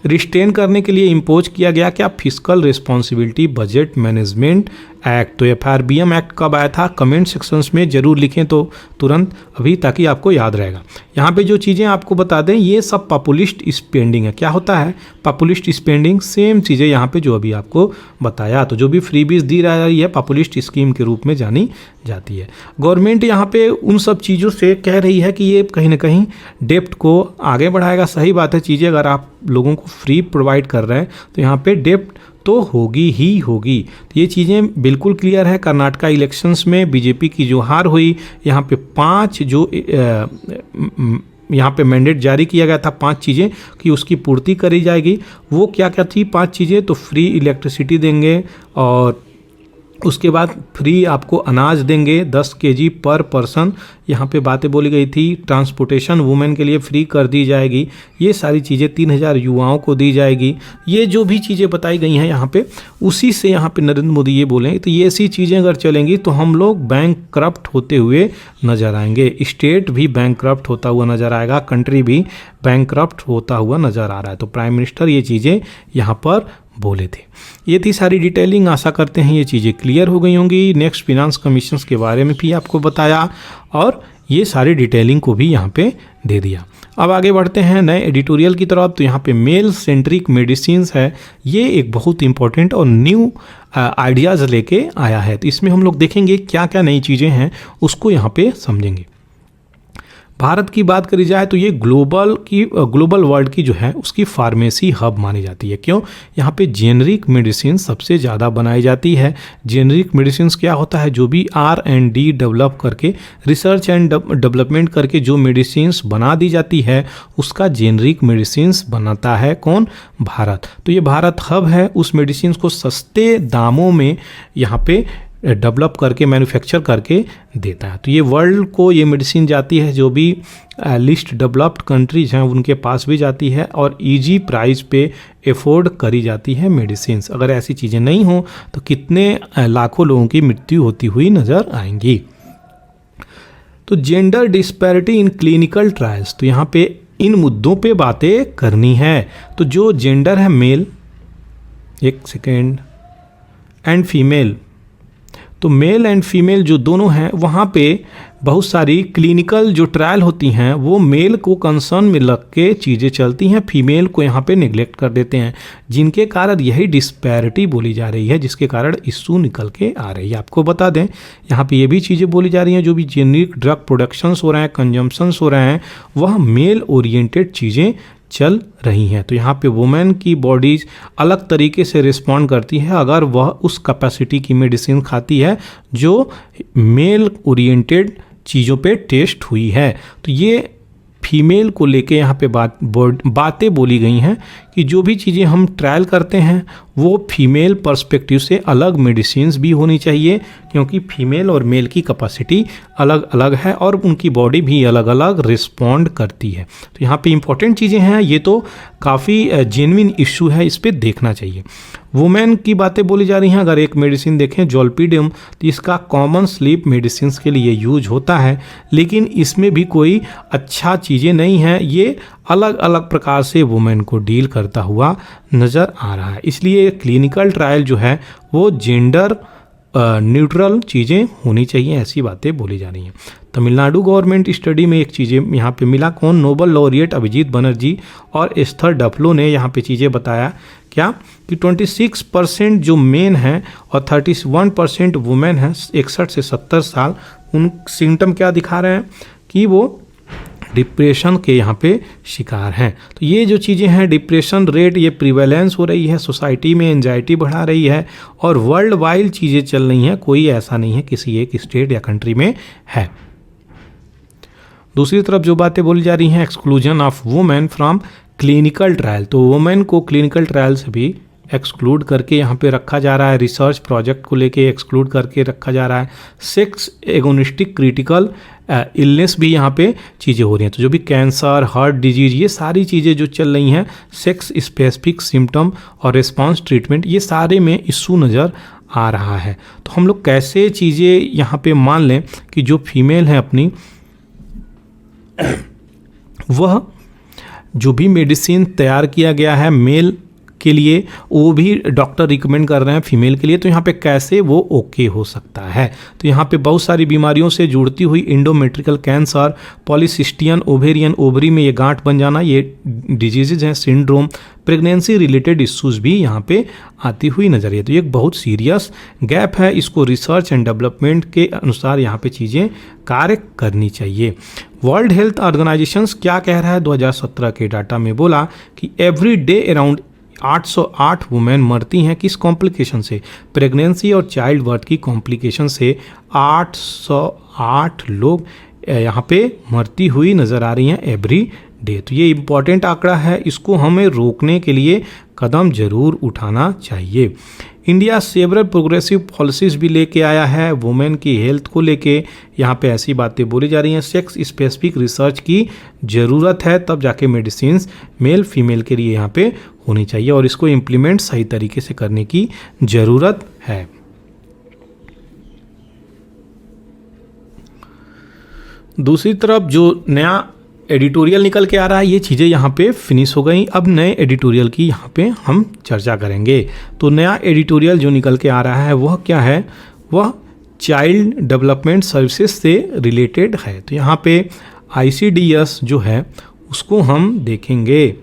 रिस्टेन करने के लिए इम्पोज किया गया क्या? Fiscal responsibility budget management act. तो FRBM एक्ट कब आया था? कमेंट सेक्शंस में ज़रूर लिखें तो तुरंत अभी, ताकि आपको याद रहेगा। यहाँ पे जो चीज़ें आपको बता दें, ये सब पॉपुलिस्ट स्पेंडिंग है। क्या होता है पॉपुलिस्ट स्पेंडिंग? सेम चीज़ें यहाँ पे जो अभी आपको बताया। तो जो भी फ्रीबीज दी रही है पॉपुलिस्ट स्कीम के रूप में जानी जाती है। गवर्नमेंट यहाँ पे उन सब चीज़ों से कह रही है कि ये कहीं ना कहीं डेप्ट को आगे बढ़ाएगा। सही बात है, चीज़ें अगर आप लोगों को फ्री प्रोवाइड कर रहे हैं तो यहाँ पे डेप्ट तो होगी ही होगी। तो ये चीज़ें बिल्कुल क्लियर है। कर्नाटका इलेक्शंस में बीजेपी की जो हार हुई, यहाँ पे 5 जो यहाँ पे मैंडेट जारी किया गया था, 5 चीज़ें कि उसकी पूर्ति करी जाएगी। वो क्या क्या थी 5 चीज़ें? तो फ्री इलेक्ट्रिसिटी देंगे, और उसके बाद फ्री आपको अनाज देंगे 10 kg पर पर्सन, यहाँ पे बातें बोली गई थी। ट्रांसपोर्टेशन वुमेन के लिए फ्री कर दी जाएगी। ये सारी चीज़ें 3,000 युवाओं को दी जाएगी। ये जो भी चीज़ें बताई गई हैं यहाँ पे, उसी से यहाँ पे नरेंद्र मोदी ये बोलें तो ये ऐसी चीज़ें अगर चलेंगी तो हम लोग बैंक करप्ट होते हुए नज़र आएंगे। स्टेट भी बैंक करप्ट होता हुआ नज़र आएगा, कंट्री भी बैंक करप्ट होता हुआ नज़र आ रहा है। तो प्राइम मिनिस्टर ये चीज़ें यहाँ पर बोले थे। ये थी सारी डिटेलिंग। आशा करते हैं ये चीज़ें क्लियर हो गई होंगी। नेक्स्ट फिनेंस कमीशंस के बारे में भी आपको बताया, और ये सारी डिटेलिंग को भी यहाँ पे दे दिया। अब आगे बढ़ते हैं नए एडिटोरियल की तरफ। तो यहाँ पे मेल सेंट्रिक मेडिसिन्स है, ये एक बहुत इंपॉर्टेंट और न्यू आइडियाज़ लेके आया है। तो इसमें हम लोग देखेंगे क्या क्या नई चीज़ें हैं, उसको यहाँ पे समझेंगे। भारत की बात करी जाए तो ये ग्लोबल वर्ल्ड की जो है उसकी फार्मेसी हब मानी जाती है। क्यों? यहाँ पे जेनरिक मेडिसिन सबसे ज़्यादा बनाई जाती है। जेनरिक मेडिसिन क्या होता है? जो भी R&D डेवलप करके, रिसर्च एंड डेवलपमेंट करके जो मेडिसिन बना दी जाती है, उसका जेनरिक मेडिसिन बनाता है कौन? भारत। तो ये भारत हब है, उस मेडिसिन को सस्ते दामों में यहाँ पे डेवलप करके, मैन्युफैक्चर करके देता है। तो ये वर्ल्ड को ये मेडिसिन जाती है, जो भी लिस्ट डेवलप्ड कंट्रीज हैं उनके पास भी जाती है, और इजी प्राइस पे एफोर्ड करी जाती है मेडिसिन। अगर ऐसी चीज़ें नहीं हो तो कितने लाखों लोगों की मृत्यु होती हुई नज़र आएंगी। तो gender disparity in clinical trials, तो यहाँ पे इन मुद्दों पे बातें करनी है। तो जो जेंडर है, मेल, एक सेकेंड, एंड फीमेल, तो मेल एंड फीमेल जो दोनों हैं, वहाँ पे बहुत सारी क्लिनिकल जो ट्रायल होती हैं वो मेल को कंसर्न में रख के चीज़ें चलती हैं, फीमेल को यहाँ पे निगलेक्ट कर देते हैं, जिनके कारण यही डिस्पैरिटी बोली जा रही है, जिसके कारण इशू निकल के आ रही है। आपको बता दें यहाँ पे ये भी चीज़ें बोली जा रही हैं, जो भी जेनरिक ड्रग प्रोडक्शंस हो रहे हैं, कंजम्पशंस हो रहे हैं, वह मेल ओरिएंटेड चीज़ें चल रही हैं। तो यहाँ पे वुमेन की बॉडीज अलग तरीके से रिस्पॉन्ड करती है अगर वह उस कैपेसिटी की मेडिसिन खाती है जो मेल ओरिएंटेड चीज़ों पे टेस्ट हुई है। तो ये फीमेल को लेके यहाँ पे बातें बोली गई हैं कि जो भी चीज़ें हम ट्रायल करते हैं वो फीमेल पर्सपेक्टिव से अलग मेडिसिन्स भी होनी चाहिए, क्योंकि फीमेल और मेल की कैपेसिटी अलग अलग है और उनकी बॉडी भी अलग अलग रिस्पॉन्ड करती है। तो यहाँ पे इंपॉर्टेंट चीज़ें हैं, ये तो काफ़ी जेन्युइन इशू है, इस पर देखना चाहिए। वुमेन की बातें बोली जा रही हैं। अगर एक मेडिसिन देखें जोलपीडियम, तो इसका कॉमन स्लीप मेडिसिन के लिए यूज होता है, लेकिन इसमें भी कोई अच्छा चीज़ें नहीं हैं, ये अलग अलग प्रकार से वुमेन को डील करता हुआ नज़र आ रहा है। इसलिए क्लिनिकल ट्रायल जो है वो जेंडर न्यूट्रल चीज़ें होनी चाहिए, ऐसी बातें बोली जा रही हैं। तमिलनाडु गवर्नमेंट स्टडी में एक चीज़ें यहाँ पे मिला, कौन, नोबल लॉरिएट अभिजीत बनर्जी और एस्थर डफलो ने यहाँ पे चीज़ें बताया क्या कि 26% जो मेन हैं और 31% वुमेन हैं 61 से 70 साल, उन सिम्टम क्या दिखा रहे हैं कि वो डिप्रेशन के यहाँ पे शिकार हैं। तो ये जो चीज़ें हैं, डिप्रेशन रेट ये प्रिवेलेंस हो रही है, सोसाइटी में एंजाइटी बढ़ा रही है और वर्ल्ड वाइड चीज़ें चल रही हैं, कोई ऐसा नहीं है किसी एक स्टेट या कंट्री में है। दूसरी तरफ जो बातें बोली जा रही हैं, exclusion of women from clinical trial, तो वुमेन को क्लिनिकल ट्रायल से भी एक्सक्लूड करके यहाँ पे रखा जा रहा है, रिसर्च प्रोजेक्ट को लेके एक्सक्लूड करके रखा जा रहा है। सेक्स एगोनिस्टिक क्रिटिकल इलनेस भी यहाँ पे चीज़ें हो रही हैं, तो जो भी कैंसर, हार्ट डिजीज, ये सारी चीज़ें जो चल रही हैं, सेक्स स्पेसिफिक सिम्टम और रिस्पॉन्स ट्रीटमेंट, ये सारे में इशू नज़र आ रहा है। तो हम लोग कैसे चीज़ें यहाँ पे मान लें कि जो फीमेल है अपनी, वह जो भी मेडिसिन तैयार किया गया है मेल के लिए, वो भी डॉक्टर रिकमेंड कर रहे हैं फीमेल के लिए, तो यहाँ पे कैसे वो ओके हो सकता है। तो यहाँ पे बहुत सारी बीमारियों से जुड़ती हुई इंडोमेट्रिकल कैंसर, पॉलीसिस्टियन ओवेरियन, ओवरी में ये गांठ बन जाना, ये डिजीजेज हैं, सिंड्रोम, प्रेगनेंसी रिलेटेड इश्यूज भी यहाँ पे आती हुई नजर आई है। तो ये एक बहुत सीरियस गैप है, इसको रिसर्च एंड डेवलपमेंट के अनुसार यहाँ पे चीज़ें कार्य करनी चाहिए। वर्ल्ड हेल्थ ऑर्गेनाइजेशन क्या कह रहा है, 2017 के डाटा में बोला कि एवरी डे अराउंड 808 वुमेन मरती हैं किस कॉम्प्लिकेशन से, प्रेगनेंसी और चाइल्ड बर्थ की कॉम्प्लिकेशन से 808 लोग यहाँ पे मरती हुई नज़र आ रही हैं एवरी डे। तो ये इम्पॉर्टेंट आंकड़ा है, इसको हमें रोकने के लिए कदम जरूर उठाना चाहिए। इंडिया सेवरल प्रोग्रेसिव पॉलिसीज़ भी लेके आया है वुमेन की हेल्थ को लेके, यहाँ पे ऐसी बातें बोली जा रही हैं, सेक्स स्पेसिफिक रिसर्च की ज़रूरत है, तब जाके मेडिसिन्स मेल फीमेल के लिए यहाँ पे होनी चाहिए और इसको इम्प्लीमेंट सही तरीके से करने की ज़रूरत है। दूसरी तरफ जो नया एडिटोरियल निकल के आ रहा है, ये चीज़ें यहाँ पे फिनिश हो गई। अब नए एडिटोरियल की यहाँ पे हम चर्चा करेंगे। तो नया एडिटोरियल जो निकल के आ रहा है वह क्या है, वह चाइल्ड डेवलपमेंट सर्विसेज से रिलेटेड है। तो यहाँ पे ICDS जो है उसको हम देखेंगे।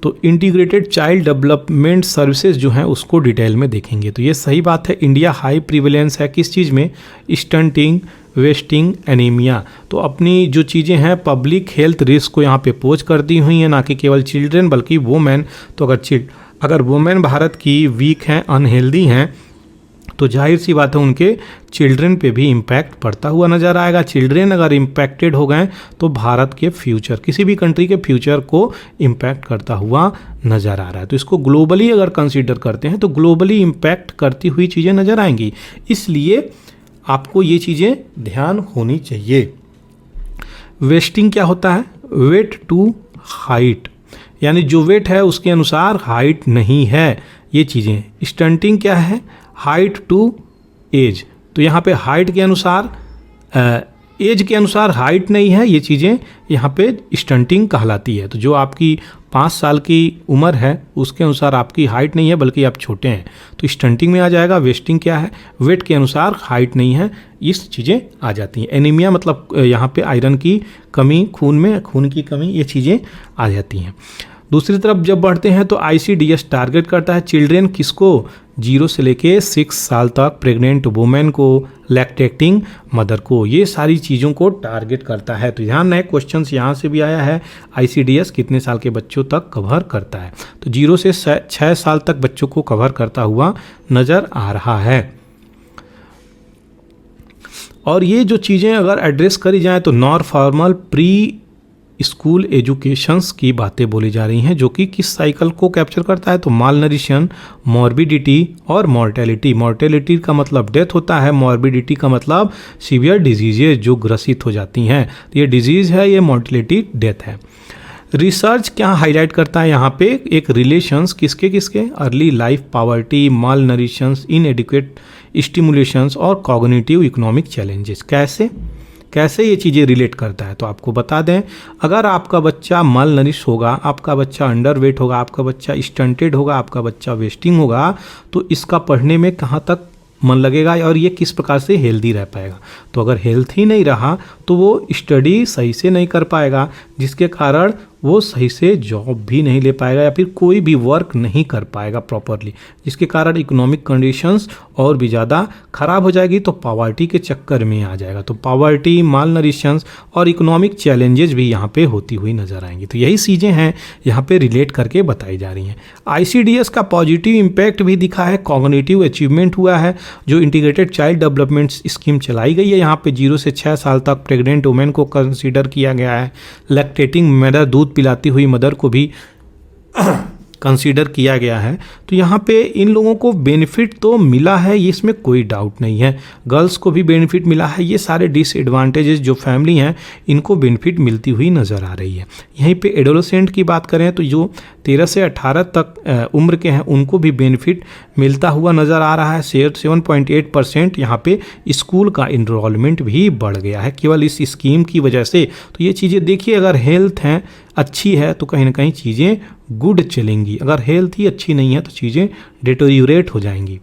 तो इंटीग्रेटेड चाइल्ड डेवलपमेंट सर्विसेज जो हैं उसको डिटेल में देखेंगे। तो ये सही बात है, इंडिया हाई प्रिवेलेंस है किस चीज़ में, स्टंटिंग, वेस्टिंग, एनीमिया। तो अपनी जो चीज़ें हैं पब्लिक हेल्थ रिस्क को यहाँ पे पोज कर दी हुई हैं, ना कि केवल चिल्ड्रेन बल्कि वुमेन। तो अगर वुमेन भारत की वीक हैं, अनहेल्दी हैं, तो जाहिर सी बात है उनके चिल्ड्रेन पे भी इम्पैक्ट पड़ता हुआ नज़र आएगा। चिल्ड्रेन अगर इम्पैक्टेड हो गए तो भारत के फ्यूचर, किसी भी कंट्री के फ्यूचर को इम्पैक्ट करता हुआ नज़र आ रहा है। तो इसको ग्लोबली अगर कंसीडर करते हैं तो ग्लोबली इम्पैक्ट करती हुई चीज़ें नज़र आएंगी, इसलिए आपको ये चीज़ें ध्यान होनी चाहिए। वेस्टिंग क्या होता है, वेट टू हाइट, यानी जो वेट है उसके अनुसार हाइट नहीं है, ये चीज़ें। स्टंटिंग क्या है, हाइट टू एज। तो यहाँ पे हाइट के अनुसार, एज के अनुसार हाइट नहीं है, ये चीज़ें यहाँ पे स्टंटिंग कहलाती है। तो जो आपकी 5 साल की उम्र है उसके अनुसार आपकी हाइट नहीं है बल्कि आप छोटे हैं, तो स्टंटिंग में आ जाएगा। वेस्टिंग क्या है, वेट के अनुसार हाइट नहीं है, इस चीज़ें आ जाती हैं। एनीमिया मतलब यहाँ पे आयरन की कमी, खून की कमी, ये चीज़ें आ जाती हैं। दूसरी तरफ जब बढ़ते हैं तो ICDS टारगेट करता है चिल्ड्रेन किसको, 0 से लेके 6 साल तक, प्रेग्नेंट वुमेन को, लैक्टेटिंग मदर को, ये सारी चीज़ों को टारगेट करता है। तो ध्यान रहे, क्वेश्चंस यहाँ से भी आया है, ICDS कितने साल के बच्चों तक कवर करता है। तो 0 से 6 साल तक बच्चों को कवर करता हुआ नज़र आ रहा है। और ये जो चीज़ें अगर एड्रेस करी जाएँ तो non formal pre school educations की बातें बोली जा रही हैं, जो कि किस साइकिल को कैप्चर करता है, तो माल नरिशन, मॉर्बिडिटी और मॉर्टेलिटी। मॉर्टेलिटी का मतलब डेथ होता है, मॉर्बिडिटी का मतलब सीवियर डिजीजेज जो ग्रसित हो जाती हैं। तो ये डिजीज़ है, ये मॉर्टेलिटी डेथ है। रिसर्च क्या हाईलाइट करता है यहाँ पे, एक रिलेशंस किसके किसके, अर्ली लाइफ पॉवर्टी, माल नरिशंस, इनएडिक्वेट स्टिमुलेशंस और कॉग्निटिव इकोनॉमिक चैलेंजेस। कैसे, कैसे ये चीज़ें रिलेट करता है। तो आपको बता दें, अगर आपका बच्चा माल नरिश होगा, आपका बच्चा अंडरवेट होगा, आपका बच्चा स्टंटेड होगा, आपका बच्चा वेस्टिंग होगा, तो इसका पढ़ने में कहाँ तक मन लगेगा और ये किस प्रकार से हेल्दी रह पाएगा। तो अगर हेल्थ ही नहीं रहा तो वो स्टडी सही से नहीं कर पाएगा, जिसके कारण वो सही से जॉब भी नहीं ले पाएगा या फिर कोई भी वर्क नहीं कर पाएगा प्रॉपरली, जिसके कारण इकोनॉमिक कंडीशंस और भी ज़्यादा ख़राब हो जाएगी। तो पॉवर्टी के चक्कर में आ जाएगा। तो पॉवर्टी, माल नरिशंस और इकोनॉमिक चैलेंजेस भी यहाँ पे होती हुई नज़र आएंगी। तो यही चीज़ें हैं यहाँ पे रिलेट करके बताई जा रही हैं। ICDS का पॉजिटिव इम्पैक्ट भी दिखा है, कॉग्निटिव अचीवमेंट हुआ है। जो इंटीग्रेटेड चाइल्ड डेवलपमेंट स्कीम चलाई गई है, यहाँ पे 0 से 6 साल तक प्रेग्नेंट वुमेन को कंसीडर किया गया है। लैक्टेटिंग मदर, दूध पिलाती हुई मदर को भी कंसीडर किया गया है। तो यहाँ पे इन लोगों को बेनिफिट तो मिला है, इसमें कोई डाउट नहीं है। गर्ल्स को भी बेनिफिट मिला है। ये सारे डिसएडवांटेजेस जो फैमिली हैं इनको बेनिफिट मिलती हुई नज़र आ रही है। यहीं पे एडोलेसेंट की बात करें तो जो 13 से 18 तक उम्र के हैं उनको भी बेनिफिट मिलता हुआ नज़र आ रहा है। 7.8% यहाँ पे स्कूल का इनरोलमेंट भी बढ़ गया है केवल इस स्कीम की वजह से। तो ये चीज़ें देखिए, अगर हेल्थ है अच्छी है तो कहीं ना कहीं चीज़ें गुड चलेंगी, अगर हेल्थ ही अच्छी नहीं है तो चीज़ें डिटोरियोरेट हो जाएंगी।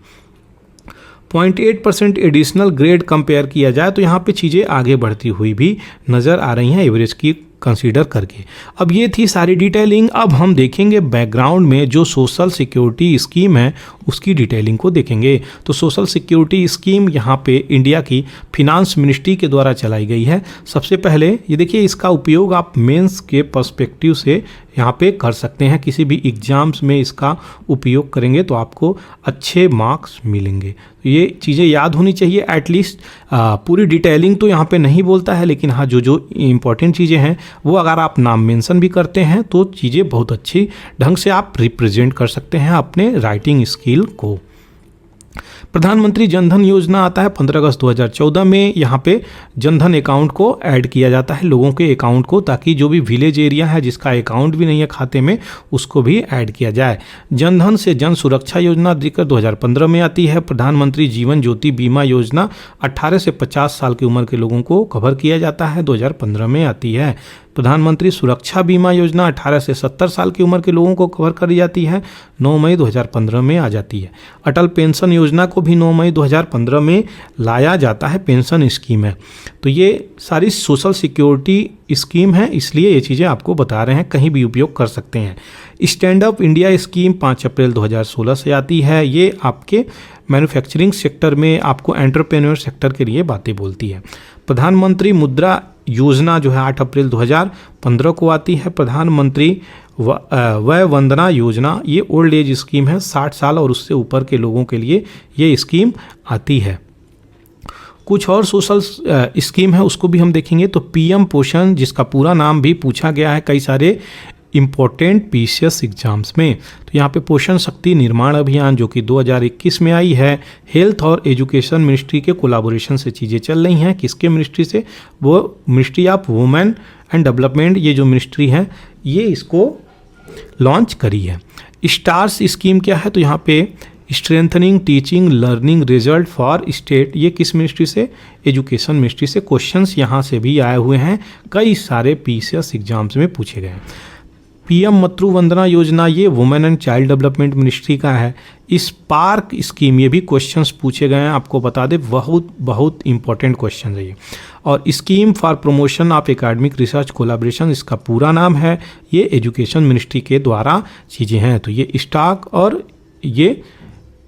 0.8% एडिशनल ग्रेड कंपेयर किया जाए तो यहाँ पे चीज़ें आगे बढ़ती हुई भी नज़र आ रही हैं एवरेज की कंसीडर करके। अब ये थी सारी डिटेलिंग। अब हम देखेंगे बैकग्राउंड में जो सोशल सिक्योरिटी स्कीम है उसकी डिटेलिंग को देखेंगे। तो सोशल सिक्योरिटी स्कीम यहाँ पे इंडिया की फिनांस मिनिस्ट्री के द्वारा चलाई गई है। सबसे पहले ये देखिए, इसका उपयोग आप मेंस के पर्सपेक्टिव से यहाँ पे कर सकते हैं। किसी भी एग्जाम्स में इसका उपयोग करेंगे तो आपको अच्छे मार्क्स मिलेंगे। तो ये चीज़ें याद होनी चाहिए एटलीस्ट। पूरी डिटेलिंग तो यहाँ पे नहीं बोलता है, लेकिन हाँ जो जो इम्पोर्टेंट चीज़ें हैं वो अगर आप नाम मेंशन भी करते हैं तो चीज़ें बहुत अच्छी ढंग से आप रिप्रेजेंट कर सकते हैं अपने राइटिंग स्किल को। प्रधानमंत्री जनधन योजना आता है 15 अगस्त 2014 में। यहाँ पे जनधन अकाउंट को ऐड किया जाता है लोगों के अकाउंट को, ताकि जो भी विलेज एरिया है जिसका अकाउंट भी नहीं है खाते में उसको भी ऐड किया जाए। जनधन से जन सुरक्षा योजना दिक्कत 2015 में आती है। प्रधानमंत्री जीवन ज्योति बीमा योजना 18 से 50 साल की उम्र के लोगों को कवर किया जाता है, 2015 में आती है। प्रधानमंत्री सुरक्षा बीमा योजना 18 से 70 साल की उम्र के लोगों को कवर करी जाती है, 9 मई 2015 में आ जाती है। अटल पेंशन योजना को भी 9 मई 2015 में लाया जाता है, पेंशन स्कीम है। तो ये सारी सोशल सिक्योरिटी स्कीम है, इसलिए ये चीज़ें आपको बता रहे हैं, कहीं भी उपयोग कर सकते हैं। स्टैंड अप इंडिया स्कीम 5 अप्रैल 2016 से आती है। ये आपके मैन्युफैक्चरिंग सेक्टर में, आपको एंटरप्रेन्योर सेक्टर के लिए बातें बोलती है। प्रधानमंत्री मुद्रा योजना जो है 8 अप्रैल 2015 को आती है। प्रधानमंत्री वय वंदना योजना ये ओल्ड एज स्कीम है, 60 साल और उससे ऊपर के लोगों के लिए ये स्कीम आती है। कुछ और सोशल स्कीम है उसको भी हम देखेंगे। तो PM पोषण, जिसका पूरा नाम भी पूछा गया है कई सारे इम्पोर्टेंट PCS एग्जाम्स में। तो यहाँ पे पोषण शक्ति निर्माण अभियान जो कि 2021 में आई है, हेल्थ और एजुकेशन मिनिस्ट्री के कोलाबोरेशन से चीज़ें चल रही हैं। किसके मिनिस्ट्री से? वो ministry of women and development, ये जो मिनिस्ट्री है ये इसको लॉन्च करी है। स्टार्स स्कीम क्या है? तो यहाँ पे strengthening teaching learning result for state, ये किस मिनिस्ट्री से? एजुकेशन मिनिस्ट्री से। क्वेश्चंस यहाँ से भी आए हुए हैं, कई सारे PCS एग्जाम्स में पूछे गए हैं। PM मातृ वंदना योजना ये women and child development ministry का है। स्पार्क स्कीम, ये भी क्वेश्चंस पूछे गए हैं, आपको बता दें बहुत इंपॉर्टेंट क्वेश्चन है ये। और scheme for promotion of academic research collaboration, इसका पूरा नाम है, ये एजुकेशन मिनिस्ट्री के द्वारा चीज़ें हैं। तो ये स्टार्क और ये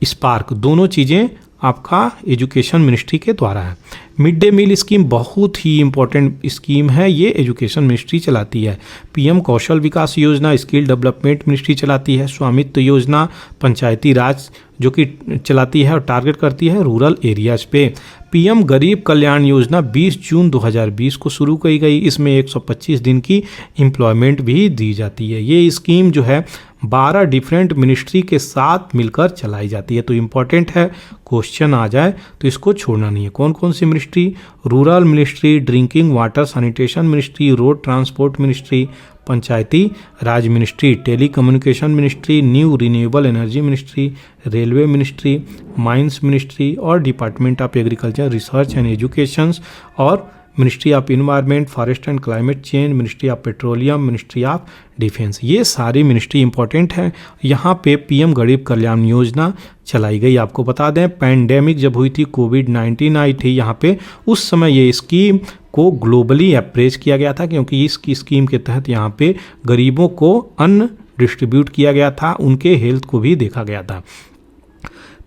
स्पार्क दोनों चीज़ें आपका एजुकेशन मिनिस्ट्री के द्वारा है। मिड डे मील स्कीम बहुत ही इंपॉर्टेंट स्कीम है, ये एजुकेशन मिनिस्ट्री चलाती है। PM कौशल विकास योजना स्किल डेवलपमेंट मिनिस्ट्री चलाती है। स्वामित्व योजना पंचायती राज जो कि चलाती है और टारगेट करती है रूरल एरियाज़ पे। PM गरीब कल्याण योजना 20 जून 2020 को शुरू की गई, इसमें 125 दिन की एम्प्लॉयमेंट भी दी जाती है। ये स्कीम जो है 12 डिफरेंट मिनिस्ट्री के साथ मिलकर चलाई जाती है। तो इम्पॉर्टेंट है, क्वेश्चन आ जाए तो इसको छोड़ना नहीं है। कौन कौन सी ministry? Rural ministry, drinking water sanitation ministry, road transport ministry, Panchayati Raj ministry, telecommunication ministry, new renewable energy ministry, railway ministry, mines ministry और department of agriculture research and education और ministry of environment, forest and climate change, ministry of petroleum, ministry of defence. ये सारी ministry important है। यहाँ पे PM गरीब कल्याण योजना चलाई गई। आपको बता दें पैंडेमिक जब हुई थी, कोविड-19 आई थी यहाँ पे, उस समय ये स्कीम को ग्लोबली अप्रेज किया गया था, क्योंकि इस स्कीम के तहत यहाँ पे गरीबों को अन्न डिस्ट्रीब्यूट किया गया था, उनके हेल्थ को भी देखा गया था।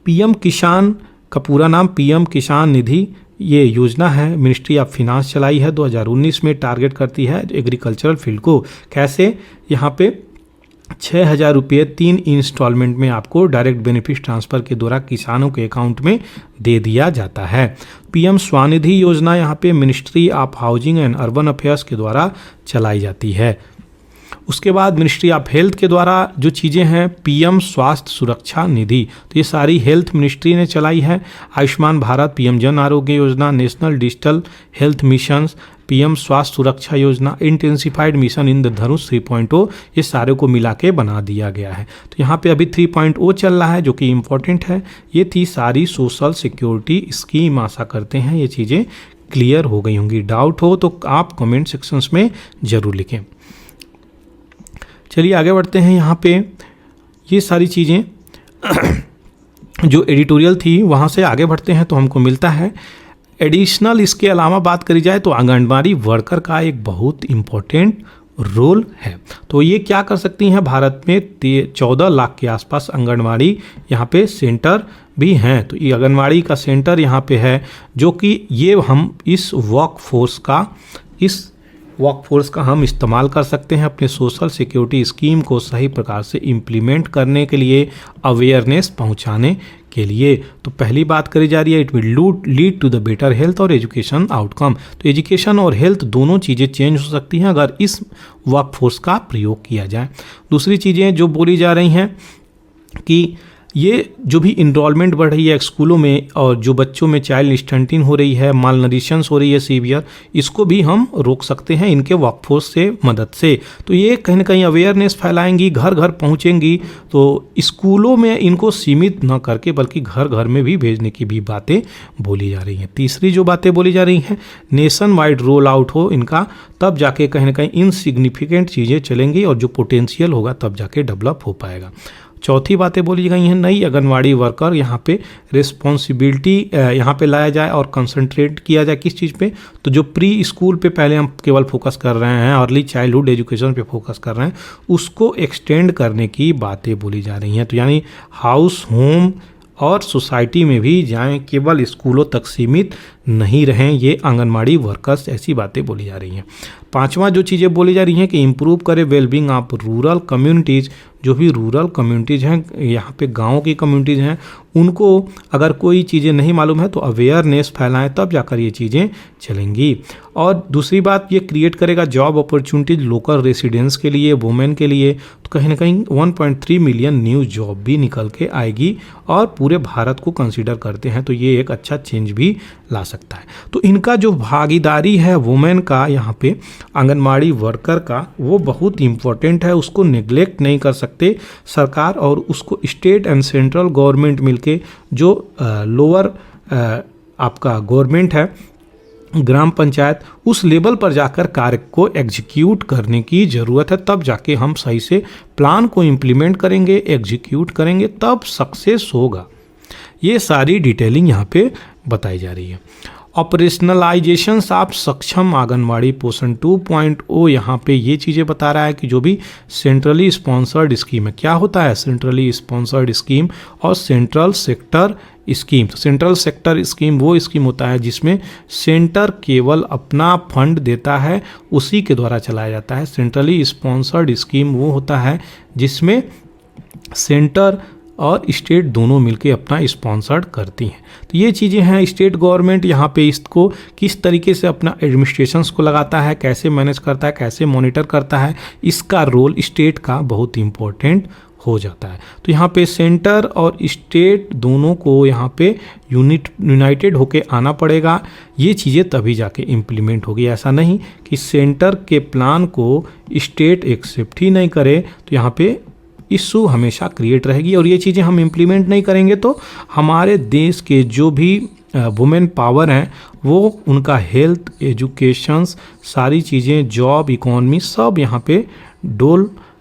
पीएम किसान का पूरा नाम पीएम किसान निधि ये योजना है, मिनिस्ट्री ऑफ फिनांस चलाई है, 2019 में टारगेट करती है एग्रीकल्चरल फील्ड को। कैसे? यहाँ पे 6,000 रुपये 3 इंस्टॉलमेंट में आपको डायरेक्ट बेनिफिट ट्रांसफ़र के द्वारा किसानों के अकाउंट में दे दिया जाता है। पीएम स्वनिधि योजना यहाँ पे ministry of housing and urban affairs के द्वारा चलाई जाती है। उसके बाद मिनिस्ट्री ऑफ हेल्थ के द्वारा जो चीज़ें हैं, पीएम स्वास्थ्य सुरक्षा निधि, तो ये सारी हेल्थ मिनिस्ट्री ने चलाई है। Ayushman Bharat, PM Jan Arogya Yojana, national digital health mission, PM स्वास्थ्य सुरक्षा योजना, इंटेंसिफाइड मिशन इंद्रधनुष 3.0, ये सारे को मिला के बना दिया गया है। तो यहाँ पे अभी 3.0 चल रहा है जो कि इम्पोर्टेंट है। ये थी सारी सोशल सिक्योरिटी स्कीम। आशा करते हैं ये चीज़ें क्लियर हो गई होंगी। डाउट हो तो आप कमेंट सेक्शंस में ज़रूर लिखें। चलिए आगे बढ़ते हैं। यहाँ पे ये सारी चीज़ें जो एडिटोरियल थी वहाँ से आगे बढ़ते हैं तो हमको मिलता है एडिशनल। इसके अलावा बात करी जाए तो आंगनबाड़ी वर्कर का एक बहुत इम्पोर्टेंट रोल है। तो ये क्या कर सकती हैं? भारत में 14 लाख के आसपास आंगनबाड़ी यहाँ पे सेंटर भी हैं। तो ये आंगनबाड़ी का सेंटर यहाँ पे है, जो कि ये हम इस वर्कफोर्स का हम इस्तेमाल कर सकते हैं अपने सोशल सिक्योरिटी स्कीम को सही प्रकार से इम्प्लीमेंट करने के लिए, अवेयरनेस पहुंचाने के लिए। तो पहली बात करी जा रही है, it will lead to the better health और एजुकेशन आउटकम। तो एजुकेशन और हेल्थ दोनों चीज़ें चेंज हो सकती हैं अगर इस वर्कफोर्स का प्रयोग किया जाए। दूसरी चीज़ें जो बोली जा रही हैं कि ये जो भी इनरोलमेंट बढ़ रही है स्कूलों में और जो बच्चों में चाइल्ड स्टंटिंग हो रही है, माल नरिशंस हो रही है सीवियर, इसको भी हम रोक सकते हैं इनके वर्कफोर्स से मदद से। तो ये कहीं ना कहीं अवेयरनेस फैलाएंगी, घर घर पहुंचेंगी। तो स्कूलों में इनको सीमित न करके बल्कि घर घर में भी भेजने की भी बातें बोली जा रही हैं। तीसरी जो बातें बोली जा रही हैं, नेशन वाइड रोल आउट हो इनका, तब जाके कहीं ना कहीं इनसिग्निफिकेंट चीज़ें चलेंगी और जो पोटेंशियल होगा तब जाके डेवलप हो पाएगा। चौथी बातें बोली गई हैं, नई आंगनवाड़ी वर्कर यहाँ पे रिस्पॉन्सिबिलिटी यहाँ पे लाया जाए और कंसंट्रेट किया जाए किस चीज़ पे? तो जो प्री स्कूल पे पहले हम केवल फोकस कर रहे हैं, अर्ली चाइल्डहुड एजुकेशन पे फोकस कर रहे हैं, उसको एक्सटेंड करने की बातें बोली जा रही हैं। तो यानी हाउस, होम और सोसाइटी में भी जाएं, केवल स्कूलों तक सीमित नहीं रहें ये आंगनवाड़ी वर्कर्स, ऐसी बातें बोली जा रही हैं। पांचवा जो चीज़ें बोली जा रही हैं कि इम्प्रूव करे वेलबींग ऑफ रूरल कम्युनिटीज़। जो भी रूरल कम्युनिटीज़ हैं, यहाँ पे गाँव की कम्युनिटीज़ हैं, उनको अगर कोई चीज़ें नहीं मालूम है तो अवेयरनेस फैलाएं, तब जाकर ये चीज़ें चलेंगी। और दूसरी बात, ये क्रिएट करेगा जॉब अपॉर्चुनिटीज लोकल रेसिडेंट्स के लिए, वुमेन के लिए। तो कहीं ना कहीं 1.3 मिलियन न्यू जॉब भी निकल के आएगी और पूरे भारत को कंसीडर करते हैं तो ये एक अच्छा चेंज भी ला सकता है। तो इनका जो भागीदारी है वुमेन का यहाँ पे, आंगनबाड़ी वर्कर का, वो बहुत इम्पोर्टेंट है, उसको निगलेक्ट नहीं कर सकते सरकार और उसको स्टेट एंड सेंट्रल गवर्नमेंट मिलके, जो लोअर आपका गवर्नमेंट है, ग्राम पंचायत, उस लेवल पर जाकर कार्य को एग्जीक्यूट करने की ज़रूरत है। तब जाके हम सही से प्लान को इम्प्लीमेंट करेंगे, एग्जीक्यूट करेंगे, तब सक्सेस होगा। ये सारी डिटेलिंग यहाँ पे बताई जा रही है। ऑपरेशनलाइजेशन ऑफ सक्षम आंगनवाड़ी पोषण 2.0 यहाँ पे ये चीज़ें बता रहा है कि जो भी सेंट्रली स्पॉन्सर्ड स्कीम है, क्या होता है सेंट्रली स्पॉन्सर्ड स्कीम और सेंट्रल सेक्टर स्कीम। तो सेंट्रल सेक्टर स्कीम वो स्कीम होता है जिसमें सेंटर केवल अपना फंड देता है, उसी के द्वारा चलाया जाता है। सेंट्रली स्पॉन्सर्ड स्कीम वो होता है जिसमें सेंटर और स्टेट दोनों मिलके अपना स्पॉन्सर्ड करती हैं। तो ये चीज़ें हैं। स्टेट गवर्नमेंट यहाँ पे इसको किस तरीके से अपना एडमिनिस्ट्रेशंस को लगाता है, कैसे मैनेज करता है, कैसे मॉनिटर करता है, इसका रोल स्टेट का बहुत इम्पोर्टेंट हो जाता है। तो यहाँ पे सेंटर और स्टेट दोनों को यहाँ पे यूनाइटेड होके आना पड़ेगा। ये चीज़ें तभी जाके इम्प्लीमेंट होगी। ऐसा नहीं कि सेंटर के प्लान को स्टेट एक्सेप्ट ही नहीं करे, तो यहाँ पे इशू हमेशा क्रिएट रहेगी और ये चीज़ें हम इम्प्लीमेंट नहीं करेंगे तो हमारे देश के जो भी वुमेन पावर हैं वो उनका हेल्थ, एजुकेशंस, सारी चीज़ें, जॉब, इकोनॉमी सब यहाँ पे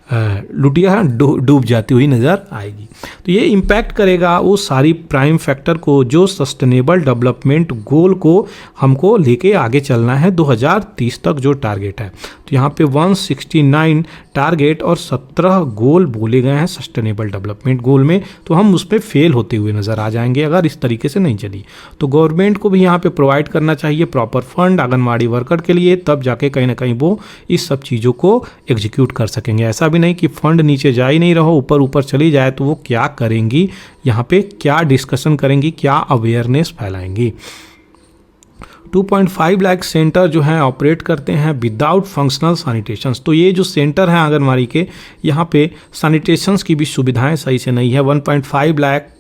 लुटिया डूब जाती हुई नज़र आएगी। तो ये इम्पैक्ट करेगा वो सारी प्राइम फैक्टर को जो सस्टेनेबल डेवलपमेंट गोल को हमको लेके आगे चलना है 2030 तक जो टारगेट है। तो यहाँ पे 169 टारगेट और 17 गोल बोले गए हैं सस्टेनेबल डेवलपमेंट गोल में, तो हम उस पर फेल होते हुए नज़र आ जाएंगे अगर इस तरीके से नहीं चली। तो गवर्नमेंट को भी यहाँ पे प्रोवाइड करना चाहिए प्रॉपर फंड आंगनबाड़ी वर्कर के लिए, तब जाके कहीं ना कहीं वो इस सब चीज़ों को एग्जीक्यूट कर सकेंगे। ऐसा भी नहीं कि फंड नीचे जा ही नहीं रहो, ऊपर ऊपर चली जाए, तो वो क्या करेंगी, यहाँ पे क्या डिस्कशन करेंगी, क्या अवेयरनेस फैलाएंगी। 2.5 लाख सेंटर जो हैं ऑपरेट करते हैं विदाउट फंक्शनल सैनिटेशंस। तो ये जो सेंटर हैं आंगनबाड़ी के, यहाँ पे सैनिटेशंस की भी सुविधाएं सही से नहीं है। 1.5 लाख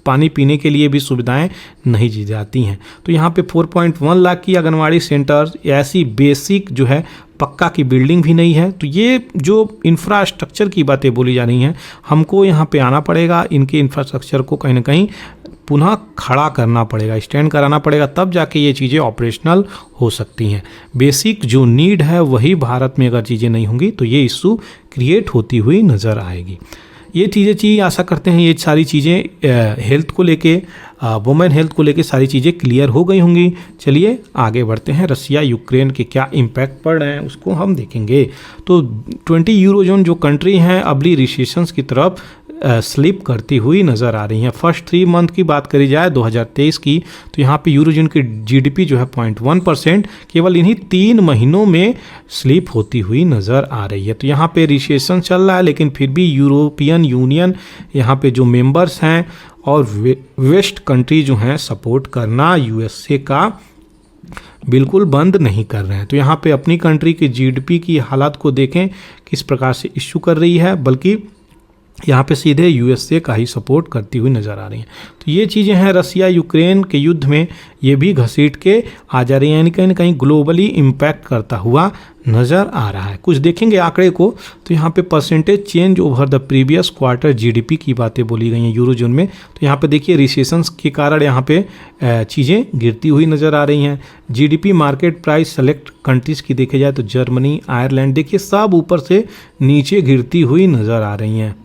पानी पीने के लिए भी सुविधाएं नहीं दी जाती हैं। तो यहाँ पे 4.1 लाख की आंगनबाड़ी सेंटर, ऐसी बेसिक जो है पक्का की बिल्डिंग भी नहीं है। तो ये जो इंफ्रास्ट्रक्चर की बातें बोली जा रही हैं, हमको यहाँ पे आना पड़ेगा, इनके इंफ्रास्ट्रक्चर को कहीं ना कहीं पुनः खड़ा करना पड़ेगा, स्टैंड कराना पड़ेगा, तब जाके ये चीज़ें ऑपरेशनल हो सकती हैं। बेसिक जो नीड है वही भारत में अगर चीज़ें नहीं होंगी तो ये इशू क्रिएट होती हुई नज़र आएगी। ये चीज़ें आशा करते हैं ये सारी चीज़ें हेल्थ को लेके, वुमेन हेल्थ को लेके सारी चीज़ें क्लियर हो गई होंगी। चलिए आगे बढ़ते हैं, रसिया यूक्रेन के क्या इम्पैक्ट पड़ रहे हैं उसको हम देखेंगे। तो 20 यूरोजोन जो कंट्री हैं अबली रिसेशंस की तरफ स्लिप करती हुई नज़र आ रही हैं। फर्स्ट 3 मंथ की बात करी जाए 2023 की, तो यहाँ पे यूरोजोन की जीडीपी जो है 0.1% केवल इन्हीं 3 महीनों में स्लिप होती हुई नज़र आ रही है। तो यहाँ पे रिसेशन चल रहा है, लेकिन फिर भी यूरोपियन यूनियन यहाँ पे जो मेंबर्स हैं और वेस्ट कंट्री जो हैं सपोर्ट करना यूएसए का बिल्कुल बंद नहीं कर रहे हैं। तो यहाँ पे अपनी कंट्री की जीडीपी की हालत को देखें किस प्रकार से इश्यू कर रही है, बल्कि यहाँ पे सीधे यूएसए का ही सपोर्ट करती हुई नज़र आ रही हैं। तो ये चीज़ें हैं रसिया यूक्रेन के युद्ध में, ये भी घसीट के आ जा रही हैं, यानी कहीं ना कहीं ग्लोबली इम्पैक्ट करता हुआ नज़र आ रहा है। कुछ देखेंगे आंकड़े को, तो यहाँ पे percentage change over the previous quarter GDP की बातें बोली गई हैं यूरोजोन में। तो यहाँ पे देखिए रिसेशंस के कारण यहाँ पे चीज़ें गिरती हुई नज़र आ रही हैं। GDP market price select countries की देखे जाए तो जर्मनी, आयरलैंड, देखिए सब ऊपर से नीचे गिरती हुई नज़र आ रही हैं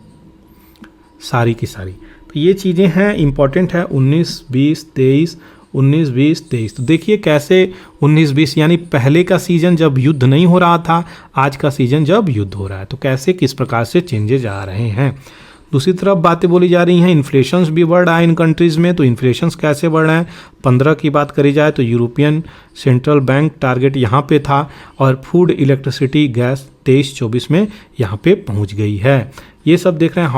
सारी की सारी। तो ये चीज़ें हैं इम्पॉर्टेंट है। 19-20-23 19-20-23, तो देखिए कैसे 19-20 यानी पहले का सीज़न जब युद्ध नहीं हो रहा था, आज का सीज़न जब युद्ध हो रहा है, तो कैसे किस प्रकार से चेंजेज आ रहे हैं। दूसरी तरफ बातें बोली जा रही हैं, इन्फ्लेशंस भी बढ़ रहा है इन कंट्रीज़ में। तो इन्फ्लेशंस कैसे बढ़ रहे हैं, 15 की बात करी जाए तो यूरोपियन सेंट्रल बैंक टारगेट यहाँ पे था, और फूड, इलेक्ट्रिसिटी, गैस 23-24 में यहाँ पे पहुँच गई है। ये सब देख रहे हैं।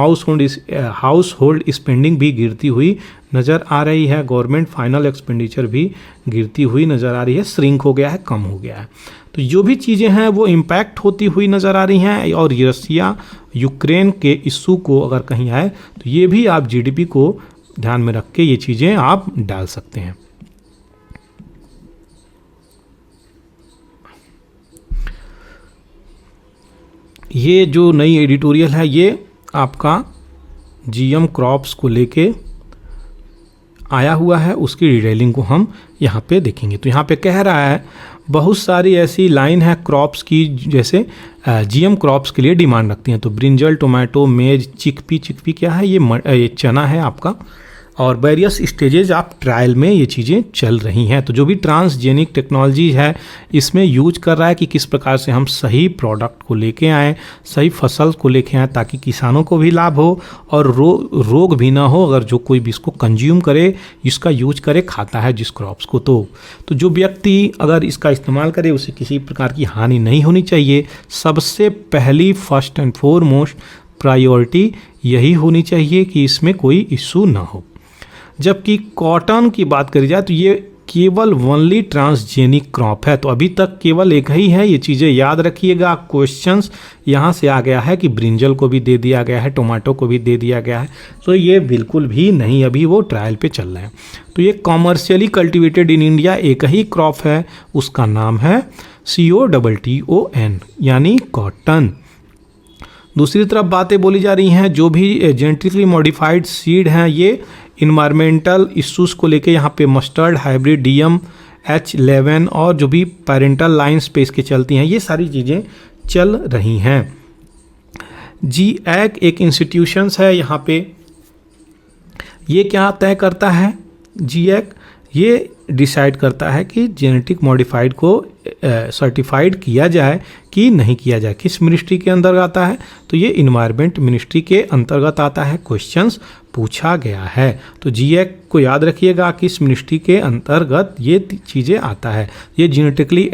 हाउस होल्ड स्पेंडिंग भी गिरती हुई नज़र आ रही है। गवर्नमेंट फाइनल एक्सपेंडिचर भी गिरती हुई नज़र आ रही है, श्रिंक हो गया है, कम हो गया है। तो जो भी चीज़ें हैं वो इम्पैक्ट होती हुई नज़र आ रही हैं। और रसिया यूक्रेन के इशू को अगर कहीं आए तो ये भी आप जीडीपी को ध्यान में रख के ये चीज़ें आप डाल सकते हैं। ये जो नई एडिटोरियल है ये आपका जीएम क्रॉप्स को लेके आया हुआ है, उसकी डिटेलिंग को हम यहाँ पे देखेंगे। तो यहाँ पे कह रहा है बहुत सारी ऐसी लाइन है क्रॉप्स की जैसे जीएम क्रॉप्स के लिए डिमांड रखती हैं। तो ब्रिंजल, टोमेटो, मेज, चिकपी क्या है, ये चना है आपका, और वेरियस स्टेजेज ऑफ ट्रायल में ये चीज़ें चल रही हैं। तो जो भी ट्रांसजेनिक टेक्नोलॉजी है इसमें यूज कर रहा है कि किस प्रकार से हम सही प्रोडक्ट को लेके आएँ, सही फसल को लेके आएँ, ताकि किसानों को भी लाभ हो और रोग भी ना हो अगर जो कोई भी इसको कंज्यूम करे, इसका यूज करे, खाता है जिस क्रॉप्स को। तो जो व्यक्ति अगर इसका इस्तेमाल करे उसे किसी प्रकार की हानि नहीं होनी चाहिए। सबसे पहली फर्स्ट एंड फॉरमोस्ट प्रायोरिटी यही होनी चाहिए कि इसमें कोई इशू ना हो। जबकि कॉटन की बात करी जाए तो ये केवल ओनली ट्रांसजेनिक क्रॉप है। तो अभी तक केवल एक ही है, ये चीज़ें याद रखिएगा। क्वेश्चंस यहाँ से आ गया है कि ब्रिंजल को भी दे दिया गया है, टोमेटो को भी दे दिया गया है, तो ये बिल्कुल भी नहीं, अभी वो ट्रायल पे चल रहे हैं। तो ये कॉमर्शियली कल्टिवेटेड इन इंडिया एक ही क्रॉप है, उसका नाम है COTTON यानी कॉटन। दूसरी तरफ बातें बोली जा रही हैं जो भी जेनेटिकली मॉडिफाइड सीड हैं ये इन्वायरमेंटल इश्यूज़ को लेके यहाँ पे मस्टर्ड हाइब्रिड DM H11 और जो भी पेरेंटल लाइन्स पे इसके चलती हैं, ये सारी चीज़ें चल रही हैं। GAC एक इंस्टीट्यूशंस है यहाँ पे, ये क्या तय करता है? GAC ये डिसाइड करता है कि जेनेटिक मॉडिफाइड को सर्टिफाइड किया जाए कि नहीं किया जाए। किस मिनिस्ट्री के अंदर आता है? तो ये इन्वायरमेंट मिनिस्ट्री के अंतर्गत आता है। क्वेश्चंस पूछा गया है, तो GAC को याद रखिएगा किस मिनिस्ट्री के अंतर्गत ये चीज़ें आता है। ये जेनेटिकली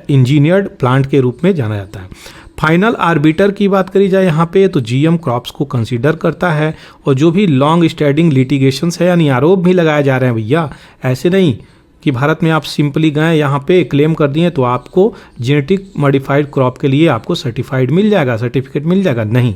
इंजीनियर्ड प्लांट के रूप में जाना जाता है। फाइनल आर्बिटर की बात करी जाए यहाँ पे, तो GM क्रॉप्स को कंसीडर करता है, और जो भी लॉन्ग स्टैंडिंग लिटिगेशंस है यानी आरोप भी लगाए जा रहे हैं भैया, ऐसे नहीं कि भारत में आप सिंपली गए यहाँ पे क्लेम कर दिए तो आपको जेनेटिक मॉडिफाइड क्रॉप के लिए आपको सर्टिफाइड मिल जाएगा, सर्टिफिकेट मिल जाएगा, नहीं।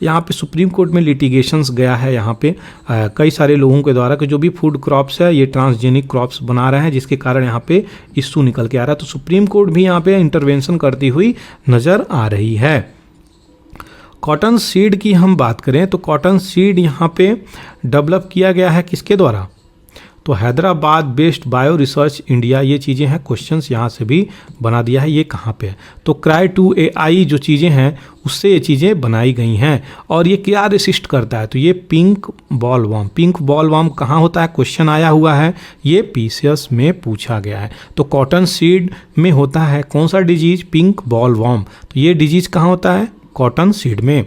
यहाँ पे सुप्रीम कोर्ट में लिटिगेशंस गया है यहाँ पे कई सारे लोगों के द्वारा कि जो भी फूड क्रॉप्स है ये ट्रांसजेनिक क्रॉप्स बना रहे हैं, जिसके कारण यहाँ पे इश्यू निकल के आ रहा है। तो सुप्रीम कोर्ट भी यहाँ पे इंटरवेंशन करती हुई नज़र आ रही है। कॉटन सीड की हम बात करें तो कॉटन सीड यहाँ पे डेवलप किया गया है किसके द्वारा? तो Hyderabad based bio research India, ये चीज़ें हैं। क्वेश्चंस यहाँ से भी बना दिया है, ये कहाँ पे है? तो Cry2AI जो चीज़ें हैं उससे ये चीज़ें बनाई गई हैं। और ये क्या रेसिस्ट करता है? तो ये पिंक बॉलवर्म। पिंक बॉलवर्म कहाँ होता है? क्वेश्चन आया हुआ है, ये PCS में पूछा गया है। तो कॉटन सीड में होता है कौन सा डिजीज? Pink bollworm. तो ये डिजीज कहाँ होता है? कॉटन सीड में।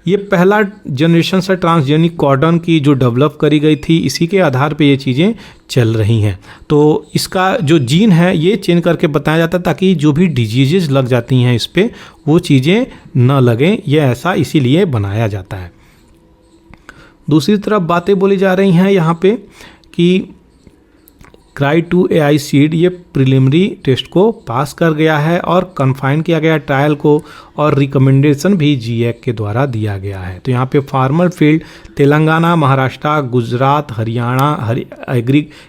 ये पहला जनरेशन से ट्रांसजेनिक कॉटन की जो डेवलप करी गई थी, इसी के आधार पे ये चीज़ें चल रही हैं। तो इसका जो जीन है ये चेंज करके बताया जाता है ताकि जो भी डिजीजेज लग जाती हैं इस पे वो चीज़ें न लगें, ये ऐसा इसीलिए बनाया जाता है। दूसरी तरफ बातें बोली जा रही हैं यहाँ पे कि Cry2AI सीड ये प्रिलिमिनरी टेस्ट को पास कर गया है और कन्फाइन किया गया ट्रायल को, और रिकमेंडेशन भी GAC के द्वारा दिया गया है। तो यहाँ पे farmer field Telangana, Maharashtra, Gujarat, Haryana,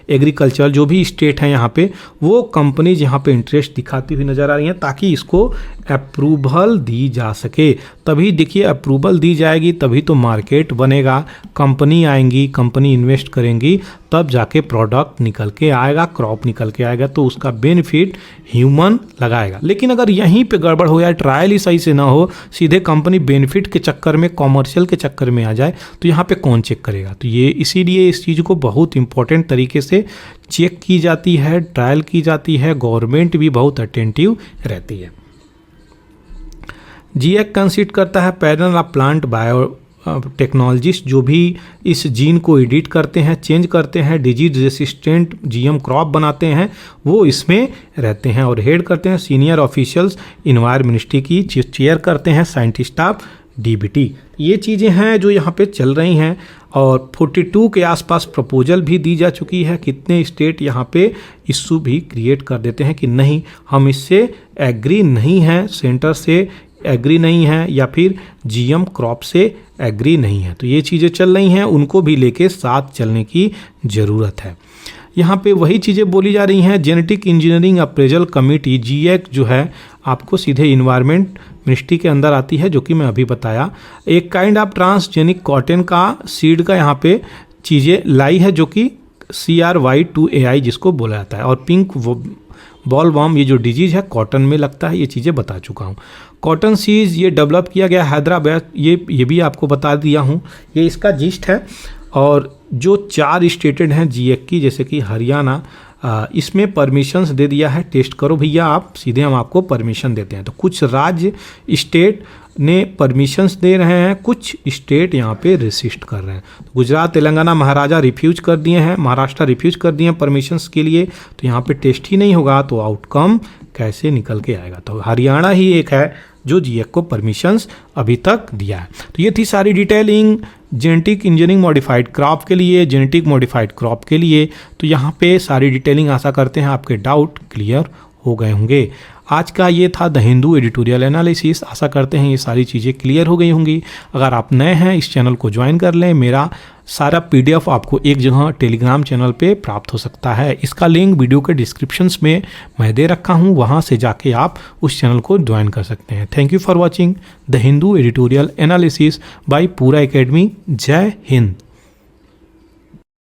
agriculture जो भी स्टेट हैं यहाँ पे, वो कंपनीज यहाँ पे इंटरेस्ट दिखाती हुई नज़र आ रही हैं ताकि इसको अप्रूवल दी जा सके। तभी देखिए अप्रूवल दी जाएगी तभी तो मार्केट बनेगा, कंपनी आएंगी, कंपनी इन्वेस्ट करेंगी, तब जाके प्रोडक्ट निकल के आएगा, क्रॉप निकल के आएगा, तो उसका बेनिफिट ह्यूमन लगाएगा। लेकिन अगर यहीं पे गड़बड़ हो जाए, ट्रायल ही सही से ना हो, सीधे कंपनी बेनिफिट के चक्कर में, कॉमर्शियल के चक्कर में आ जाए, तो यहाँ पे कौन चेक करेगा? तो ये इसीलिए इस चीज़ को बहुत इंपॉर्टेंट तरीके से चेक की जाती है, ट्रायल की जाती है, गवर्नमेंट भी बहुत अटेंटिव रहती है। GAC कंसीडर करता है panel of plant bio technologist जो भी इस जीन को एडिट करते हैं, चेंज करते हैं, डिजीज रेसिस्टेंट GM क्रॉप बनाते हैं, वो इसमें रहते हैं और हेड करते हैं सीनियर ऑफिशियल्स इन्वायरमेंट मिनिस्ट्री की, चेयर करते हैं साइंटिस्ट ऑफ DBT। ये चीज़ें हैं जो यहाँ पे चल रही हैं और 42 के आसपास प्रपोजल भी दी जा चुकी है। कितने स्टेट यहाँ पे इशू भी क्रिएट कर देते हैं कि नहीं हम इससे एग्री नहीं हैं, सेंटर से एग्री नहीं है या फिर GM क्रॉप से एग्री नहीं है। तो ये चीज़ें चल रही हैं, उनको भी लेके साथ चलने की ज़रूरत है। यहाँ पे वही चीज़ें बोली जा रही हैं। Genetic engineering appraisal committee GAC जो है आपको सीधे इन्वायरमेंट मिनिस्ट्री के अंदर आती है, जो कि मैं अभी बताया। एक काइंड ऑफ ट्रांसजेनिक कॉटन का सीड का यहाँ पे चीज़ें लाई है जो कि CRY2AI जिसको बोला जाता है, और पिंक बॉलवर्म ये जो डिजीज है कॉटन में लगता है, ये चीज़ें बता चुका हूँ। कॉटन सीज ये डेवलप किया गया हैदराबाद, ये भी आपको बता दिया हूँ, ये इसका जिस्ट है। और जो 4 स्टेटेड हैं GAC की, जैसे कि हरियाणा, इसमें परमिशंस दे दिया है, टेस्ट करो भैया आप, सीधे हम आपको परमिशन देते हैं। तो कुछ राज्य स्टेट ने परमिशंस दे रहे हैं, कुछ स्टेट यहाँ पे रेसिस्ट कर रहे हैं। तो गुजरात, तेलंगाना, महाराजा रिफ्यूज कर दिए हैं, महाराष्ट्र रिफ्यूज कर दिए हैं परमिशंस के लिए। तो यहाँ पे टेस्ट ही नहीं होगा तो आउटकम कैसे निकल के आएगा? तो हरियाणा ही एक है जो GAC को परमिशंस अभी तक दिया है। तो ये थी सारी detailing genetic engineering modified crop के लिए, जेनेटिक मॉडिफाइड क्रॉप के लिए। तो यहाँ पे सारी डिटेलिंग, आशा करते हैं आपके डाउट क्लियर हो गए होंगे। आज का ये था द हिंदू एडिटोरियल एनालिसिस। आशा करते हैं ये सारी चीज़ें क्लियर हो गई होंगी। अगर आप नए हैं इस चैनल को ज्वाइन कर लें। मेरा सारा PDF आपको एक जगह टेलीग्राम चैनल पे प्राप्त हो सकता है। इसका लिंक वीडियो के डिस्क्रिप्शंस में मैं दे रखा हूँ, वहाँ से जाके आप उस चैनल को ज्वाइन कर सकते हैं। Thank you for watching the Hindu editorial analysis bye पूरा एकेडमी। जय हिंद।